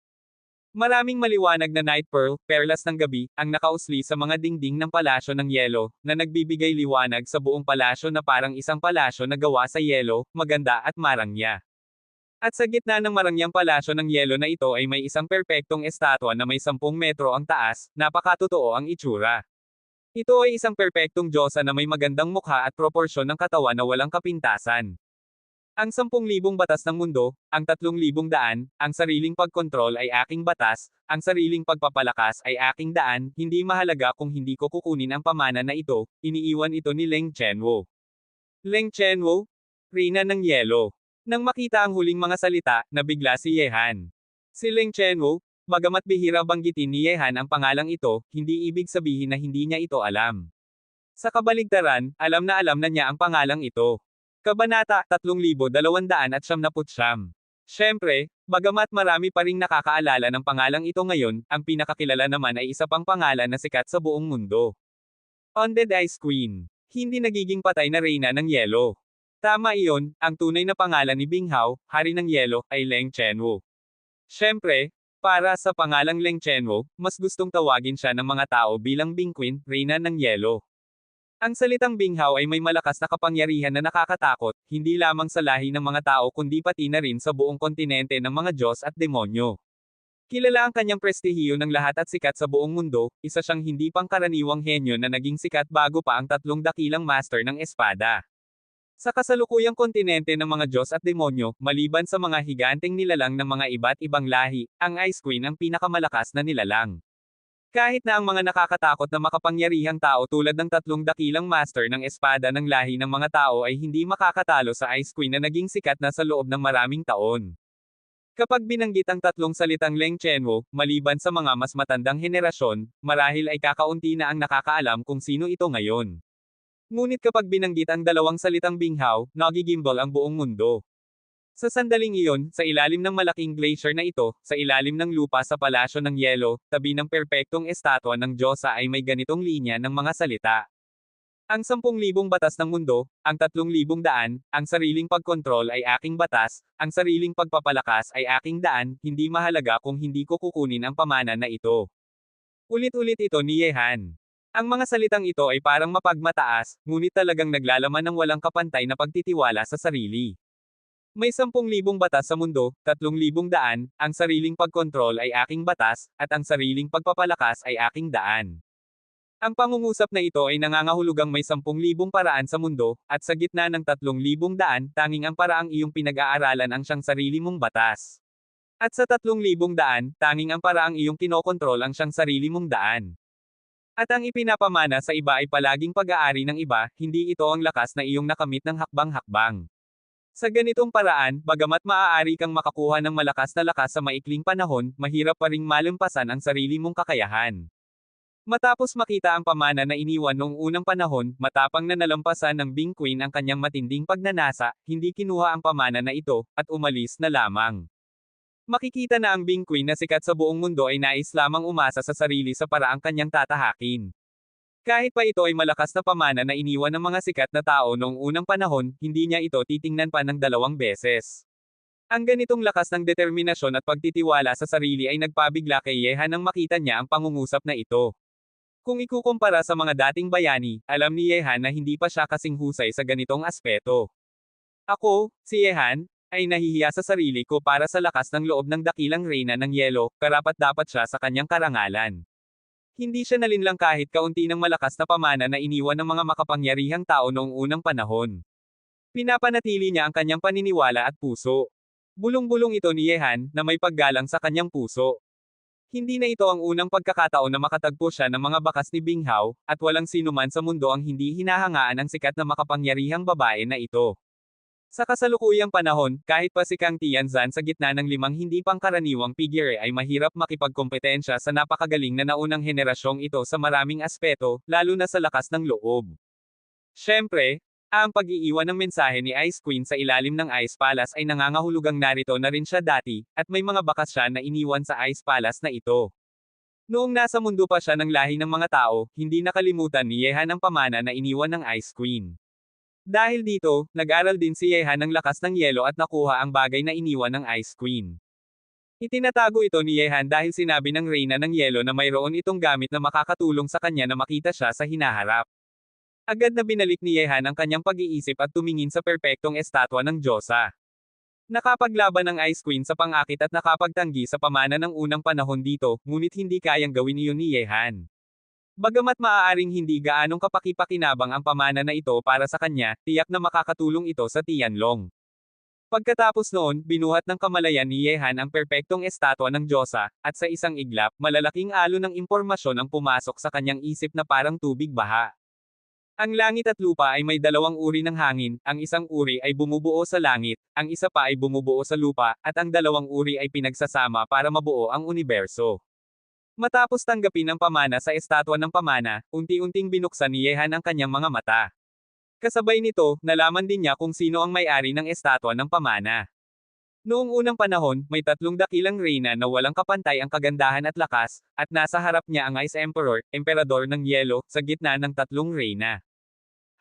Speaker 1: Maraming maliwanag na night pearl, perlas ng gabi, ang nakausli sa mga dingding ng palasyo ng yelo, na nagbibigay liwanag sa buong palasyo na parang isang palasyo na gawa sa yelo, maganda at marangya. At sa gitna ng marangyang palasyo ng yelo na ito ay may isang perpektong estatwa na may 10 metro ang taas, napakatotoo ang itsura. Ito ay isang perpektong diyosa na may magandang mukha at proporsyon ng katawan na walang kapintasan. Ang 10,000 batas ng mundo, ang 3,000 daan, ang sariling pagkontrol ay aking batas, ang sariling pagpapalakas ay aking daan, hindi mahalaga kung hindi ko kukunin ang pamana na ito, iniiwan ito ni Leng Chenwo. Leng Chenwo? Reyna ng Yelo. Nang makita ang huling mga salita, nabigla si Yehan. Si Leng Chenwo, bagamat bihira banggitin ni Yehan ang pangalang ito, hindi ibig sabihin na hindi niya ito alam. Sa kabaligtaran, alam na niya ang pangalang ito. Kabanata 3299. Siyempre, bagamat marami pa ring nakakaalala ng pangalang ito ngayon, ang pinakakilala naman ay isa pang pangalan na sikat sa buong mundo. Undead Ice Queen. Hindi nagiging patay na reyna ng yelo. Tama iyon, ang tunay na pangalan ni Binghao, hari ng yelo, ay Leng Chenwo. Siyempre, para sa pangalang Leng Chenwo, mas gustong tawagin siya ng mga tao bilang Bing Queen, reyna ng yelo. Ang salitang Binghao ay may malakas na kapangyarihan na nakakatakot, hindi lamang sa lahi ng mga tao kundi pati na rin sa buong kontinente ng mga Diyos at demonyo. Kilala ang kanyang prestihiyo ng lahat at sikat sa buong mundo, isa siyang hindi pangkaraniwang henyo na naging sikat bago pa ang 3 dakilang master ng espada. Sa kasalukuyang kontinente ng mga Diyos at demonyo, maliban sa mga higanteng nilalang ng mga iba't ibang lahi, ang Ice Queen ang pinakamalakas na nilalang. Kahit na ang mga nakakatakot na makapangyarihang tao tulad ng 3 dakilang master ng espada ng lahi ng mga tao ay hindi makakatalo sa Ice Queen na naging sikat na sa loob ng maraming taon. Kapag binanggit ang 3 salitang Leng Chenwo, maliban sa mga mas matandang henerasyon, marahil ay kakaunti na ang nakakaalam kung sino ito ngayon. Ngunit kapag binanggit ang 2 salitang Binghao, nagigimbal ang buong mundo. Sa sandaling iyon, sa ilalim ng malaking glacier na ito, sa ilalim ng lupa sa palasyo ng yelo, tabi ng perpektong estatwa ng Diyosa ay may ganitong linya ng mga salita. Ang 10,000 batas ng mundo, ang 3,000 daan, ang sariling pagkontrol ay aking batas, ang sariling pagpapalakas ay aking daan, hindi mahalaga kung hindi ko kukunin ang pamana na ito. Ulit-ulit ito ni Yehan. Ang mga salitang ito ay parang mapagmataas, ngunit talagang naglalaman ng walang kapantay na pagtitiwala sa sarili. May 10,000 batas sa mundo, 3,000 daan, ang sariling pagkontrol ay aking batas, at ang sariling pagpapalakas ay aking daan. Ang pangungusap na ito ay nangangahulugang may 10,000 paraan sa mundo, at sa gitna ng 3,000 daan, tanging ang paraang iyong pinag-aaralan ang siyang sarili mong batas. At sa 3,000 daan, tanging ang paraang iyong kinokontrol ang siyang sarili mong daan. At ang ipinapamana sa iba ay palaging pag-aari ng iba, hindi ito ang lakas na iyong nakamit ng hakbang-hakbang. Sa ganitong paraan, bagamat maaari kang makakuha ng malakas na lakas sa maikling panahon, mahirap pa ring malampasan ang sarili mong kakayahan. Matapos makita ang pamana na iniwan noong unang panahon, matapang na nalampasan ng Bing Queen ang kanyang matinding pagnanasa, hindi kinuha ang pamana na ito, at umalis na lamang. Makikita na ang Bing Queen na sikat sa buong mundo ay nais lamang umasa sa sarili sa paraang kanyang tatahakin. Kahit pa ito ay malakas na pamana na iniwan ng mga sikat na tao noong unang panahon, hindi niya ito titingnan pa ng 2 beses. Ang ganitong lakas ng determinasyon at pagtitiwala sa sarili ay nagpabigla kay Yehan nang makita niya ang pangungusap na ito. Kung ikukumpara sa mga dating bayani, alam ni Yehan na hindi pa siya kasing husay sa ganitong aspeto. Ako, si Yehan, ay nahihiya sa sarili ko para sa lakas ng loob ng dakilang reyna ng yelo, karapat-dapat siya sa kanyang karangalan. Hindi siya nalinlang kahit kaunti ng malakas na pamana na iniwan ng mga makapangyarihang tao noong unang panahon. Pinapanatili niya ang kanyang paniniwala at puso. Bulong-bulong ito ni Yehan, na may paggalang sa kanyang puso. Hindi na ito ang unang pagkakataon na makatagpo siya ng mga bakas ni Binghao, at walang sinuman sa mundo ang hindi hinahangaan ang sikat na makapangyarihang babae na ito. Sa kasalukuyang panahon, kahit pa si Kang Tianzan sa gitna ng 5 hindi pangkaraniwang figure ay mahirap makipagkompetensya sa napakagaling na naunang henerasyong ito sa maraming aspeto, lalo na sa lakas ng loob. Siyempre, ang pag-iiwan ng mensahe ni Ice Queen sa ilalim ng Ice Palace ay nangangahulugang narito na rin siya dati, at may mga bakas siya na iniwan sa Ice Palace na ito. Noong nasa mundo pa siya ng lahi ng mga tao, hindi nakalimutan ni Yehan ang pamana na iniwan ng Ice Queen. Dahil dito, nag-aral din si Yehan ng lakas ng yelo at nakuha ang bagay na iniwan ng Ice Queen. Itinatago ito ni Yehan dahil sinabi ng Reyna ng Yelo na mayroon itong gamit na makakatulong sa kanya na makita siya sa hinaharap. Agad na binalik ni Yehan ang kanyang pag-iisip at tumingin sa perpektong estatwa ng Diyosa. Nakapaglaban ng Ice Queen sa pang-akit at nakapagtanggi sa pamana ng unang panahon dito, ngunit hindi kayang gawin iyon ni Yehan. Bagamat maaaring hindi gaanong kapaki-pakinabang ang pamana na ito para sa kanya, tiyak na makakatulong ito sa Tianlong. Pagkatapos noon, binuhat ng kamalayan ni Yehan ang perpektong estatwa ng Diyosa, at sa isang iglap, malalaking alon ng impormasyon ang pumasok sa kanyang isip na parang tubig baha. Ang langit at lupa ay may dalawang uri ng hangin, ang isang uri ay bumubuo sa langit, ang isa pa ay bumubuo sa lupa, at ang dalawang uri ay pinagsasama para mabuo ang universo. Matapos tanggapin ang pamana sa estatwa ng pamana, unti-unting binuksan ni Yehan ang kanyang mga mata. Kasabay nito, nalaman din niya kung sino ang may-ari ng estatwa ng pamana. Noong unang panahon, may tatlong dakilang reyna na walang kapantay ang kagandahan at lakas, at nasa harap niya ang Ice Emperor, emperador ng yelo, sa gitna ng tatlong reyna.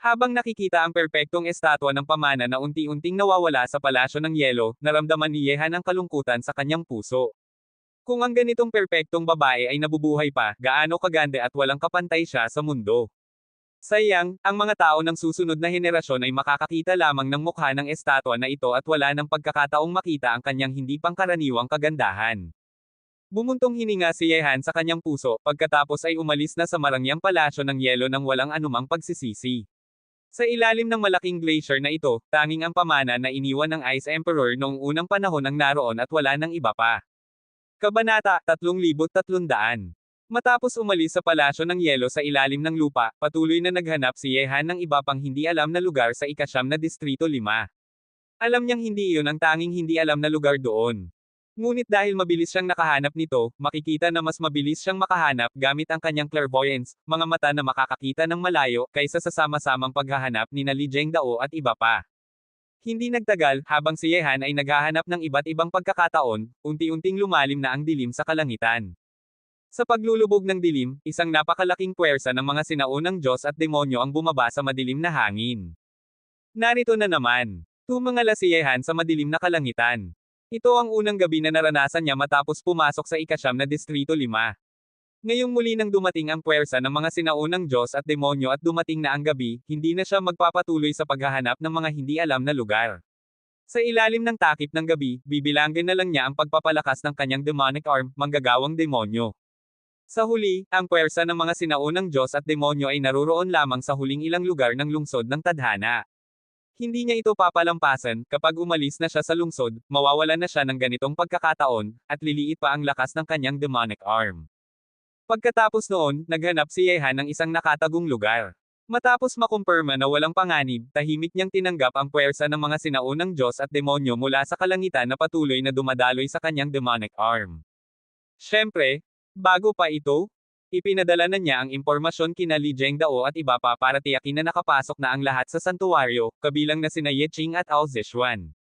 Speaker 1: Habang nakikita ang perpektong estatwa ng pamana na unti-unting nawawala sa palasyo ng yelo, naramdaman ni Yehan ang kalungkutan sa kanyang puso. Kung ang ganitong perpektong babae ay nabubuhay pa, gaano kaganda at walang kapantay siya sa mundo. Sayang, ang mga tao ng susunod na henerasyon ay makakakita lamang ng mukha ng estatwa na ito at wala ng pagkakataong makita ang kanyang hindi pangkaraniwang kagandahan. Bumuntong hininga si Yehan sa kanyang puso, pagkatapos ay umalis na sa marangyang palasyo ng yelo nang walang anumang pagsisisi. Sa ilalim ng malaking glacier na ito, tanging ang pamana na iniwan ng Ice Emperor noong unang panahon ang naroon at wala nang iba pa. Kabanata 3300. Matapos umalis sa palasyo ng yelo sa ilalim ng lupa, patuloy na naghanap si Yehan ng iba pang hindi alam na lugar sa ika-9 na Distrito 5. Alam niyang hindi iyon ang tanging hindi alam na lugar doon. Ngunit dahil mabilis siyang nakahanap nito, makikita na mas mabilis siyang makahanap gamit ang kanyang clairvoyance, mga mata na makakakita ng malayo, kaysa sa sama-samang paghahanap ni Li Zhengdao at iba pa. Hindi nagtagal, habang si Yehan ay naghahanap ng iba't ibang pagkakataon, unti-unting lumalim na ang dilim sa kalangitan. Sa paglulubog ng dilim, isang napakalaking puwersa ng mga sinaunang Diyos at demonyo ang bumaba sa madilim na hangin. Narito na naman. Tumangala si Yehan sa madilim na kalangitan. Ito ang unang gabi na naranasan niya matapos pumasok sa ika-9 na Distrito 5. Ngayong muli nang dumating ang puwersa ng mga sinaunang Diyos at demonyo at dumating na ang gabi, hindi na siya magpapatuloy sa paghahanap ng mga hindi alam na lugar. Sa ilalim ng takip ng gabi, bibilangin na lang niya ang pagpapalakas ng kanyang demonic arm, manggagawang demonyo. Sa huli, ang puwersa ng mga sinaunang Diyos at demonyo ay naruroon lamang sa huling ilang lugar ng lungsod ng tadhana. Hindi niya ito papalampasan, kapag umalis na siya sa lungsod, mawawalan na siya ng ganitong pagkakataon, at liliit pa ang lakas ng kanyang demonic arm. Pagkatapos noon, naghanap si Yehan ng isang nakatagong lugar. Matapos makumpirma na walang panganib, tahimik niyang tinanggap ang puwersa ng mga sinaunang Diyos at demonyo mula sa kalangitan na patuloy na dumadaloy sa kanyang demonic arm. Siyempre, bago pa ito, ipinadala na niya ang impormasyon kina Li Zhengdao at iba pa para tiyakin na nakapasok na ang lahat sa santuwaryo, kabilang na sina Ye Qing at Ao Zishuan.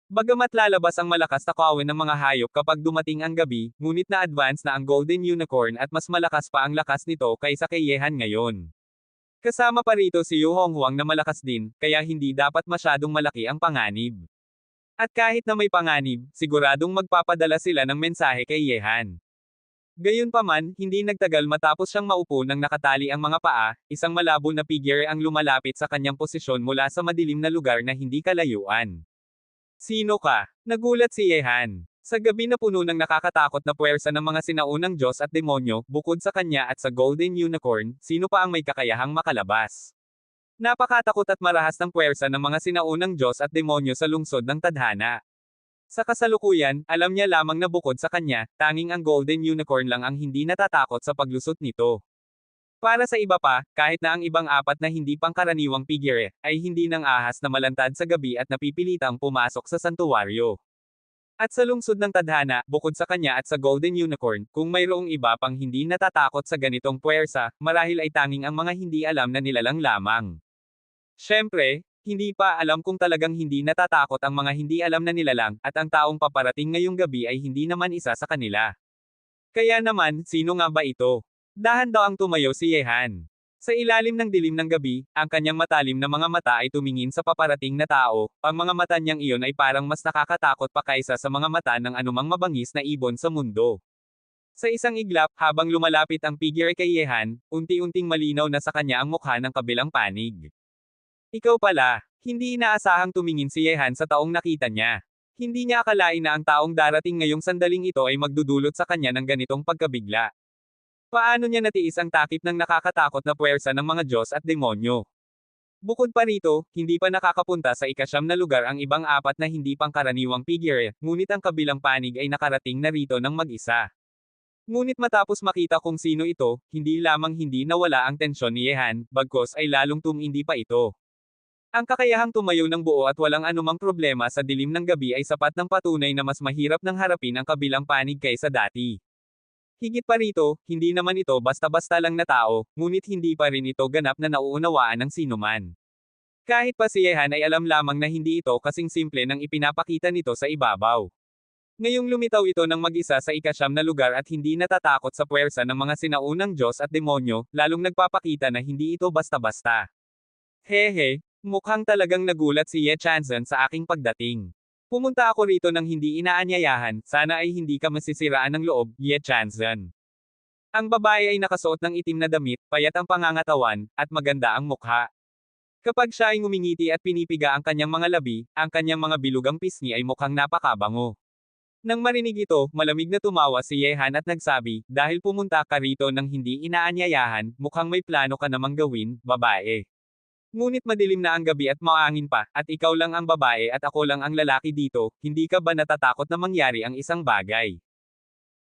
Speaker 1: Bagamat lalabas ang malakas na kawin ng mga hayop kapag dumating ang gabi, ngunit na-advance na ang Golden Unicorn at mas malakas pa ang lakas nito kaysa kay Yehan ngayon. Kasama pa rito si Yu Honghuang na malakas din, kaya hindi dapat masyadong malaki ang panganib. At kahit na may panganib, siguradong magpapadala sila ng mensahe kay Yehan. Gayunpaman, hindi nagtagal matapos siyang maupo nang nakatali ang mga paa, isang malabo na figure ang lumalapit sa kanyang posisyon mula sa madilim na lugar na hindi kalayuan. Sino ka? Nagulat si Yehan. Sa gabi na puno ng nakakatakot na puwersa ng mga sinaunang Diyos at demonyo, bukod sa kanya at sa Golden Unicorn, sino pa ang may kakayahang makalabas? Napakatakot at marahas ng puwersa ng mga sinaunang Diyos at demonyo sa lungsod ng tadhana. Sa kasalukuyan, alam niya lamang na bukod sa kanya, tanging ang Golden Unicorn lang ang hindi natatakot sa paglusot nito. Para sa iba pa, kahit na ang ibang apat na hindi pangkaraniwang figure, ay hindi nang ahas na malantad sa gabi at napipilitang pumasok sa santuwaryo. At sa lungsod ng tadhana, bukod sa kanya at sa Golden Unicorn, kung mayroong iba pang hindi natatakot sa ganitong puwersa, marahil ay tanging ang mga hindi alam na nilalang lamang. Siyempre, hindi pa alam kung talagang hindi natatakot ang mga hindi alam na nilalang, at ang taong paparating ngayong gabi ay hindi naman isa sa kanila. Kaya naman, sino nga ba ito? Dahan daw ang tumayo si Yehan. Sa ilalim ng dilim ng gabi, ang kanyang matalim na mga mata ay tumingin sa paparating na tao, ang mga mata niyang iyon ay parang mas nakakatakot pa kaysa sa mga mata ng anumang mabangis na ibon sa mundo. Sa isang iglap, habang lumalapit ang figure kay Yehan, unti-unting malinaw na sa kanya ang mukha ng kabilang panig. Ikaw pala, hindi inaasahang tumingin si Yehan sa taong nakita niya. Hindi niya akalain na ang taong darating ngayong sandaling ito ay magdudulot sa kanya ng ganitong pagkabigla. Paano niya natiis ang takip ng nakakatakot na puwersa ng mga Diyos at demonyo? Bukod pa rito, hindi pa nakakapunta sa ikasyam na lugar ang ibang apat na hindi pangkaraniwang figure, ngunit ang kabilang panig ay nakarating na rito ng mag-isa. Ngunit matapos makita kung sino ito, hindi lamang hindi nawala ang tensyon ni Yehan, bagkos ay lalong tumindi pa ito. Ang kakayahang tumayo ng buo at walang anumang problema sa dilim ng gabi ay sapat ng patunay na mas mahirap nang harapin ang kabilang panig kaysa dati. Higit pa rito, hindi naman ito basta-basta lang na tao, ngunit hindi pa rin ito ganap na nauunawaan ng sinuman. Kahit pa si Yehan ay alam lamang na hindi ito kasing simple nang ipinapakita nito sa ibabaw. Ngayong lumitaw ito ng mag-isa sa ikasyam na lugar at hindi natatakot sa puwersa ng mga sinaunang Diyos at demonyo, lalong nagpapakita na hindi ito basta-basta. Hehe, mukhang talagang nagulat si Ye Chanzan sa aking pagdating. Pumunta ako rito nang hindi inaanyayahan, sana ay hindi ka masisiraan ng loob, Ye Chanzan. Ang babae ay nakasuot ng itim na damit, payat ang pangangatawan, at maganda ang mukha. Kapag siya ay ngumingiti at pinipiga ang kanyang mga labi, ang kanyang mga bilugang pisngi ay mukhang napakabango. Nang marinig ito, malamig na tumawa si Yehan at nagsabi, dahil pumunta ka rito nang hindi inaanyayahan, mukhang may plano ka namang gawin, babae. Ngunit madilim na ang gabi at maangin pa, at ikaw lang ang babae at ako lang ang lalaki dito, hindi ka ba natatakot na mangyari ang isang bagay?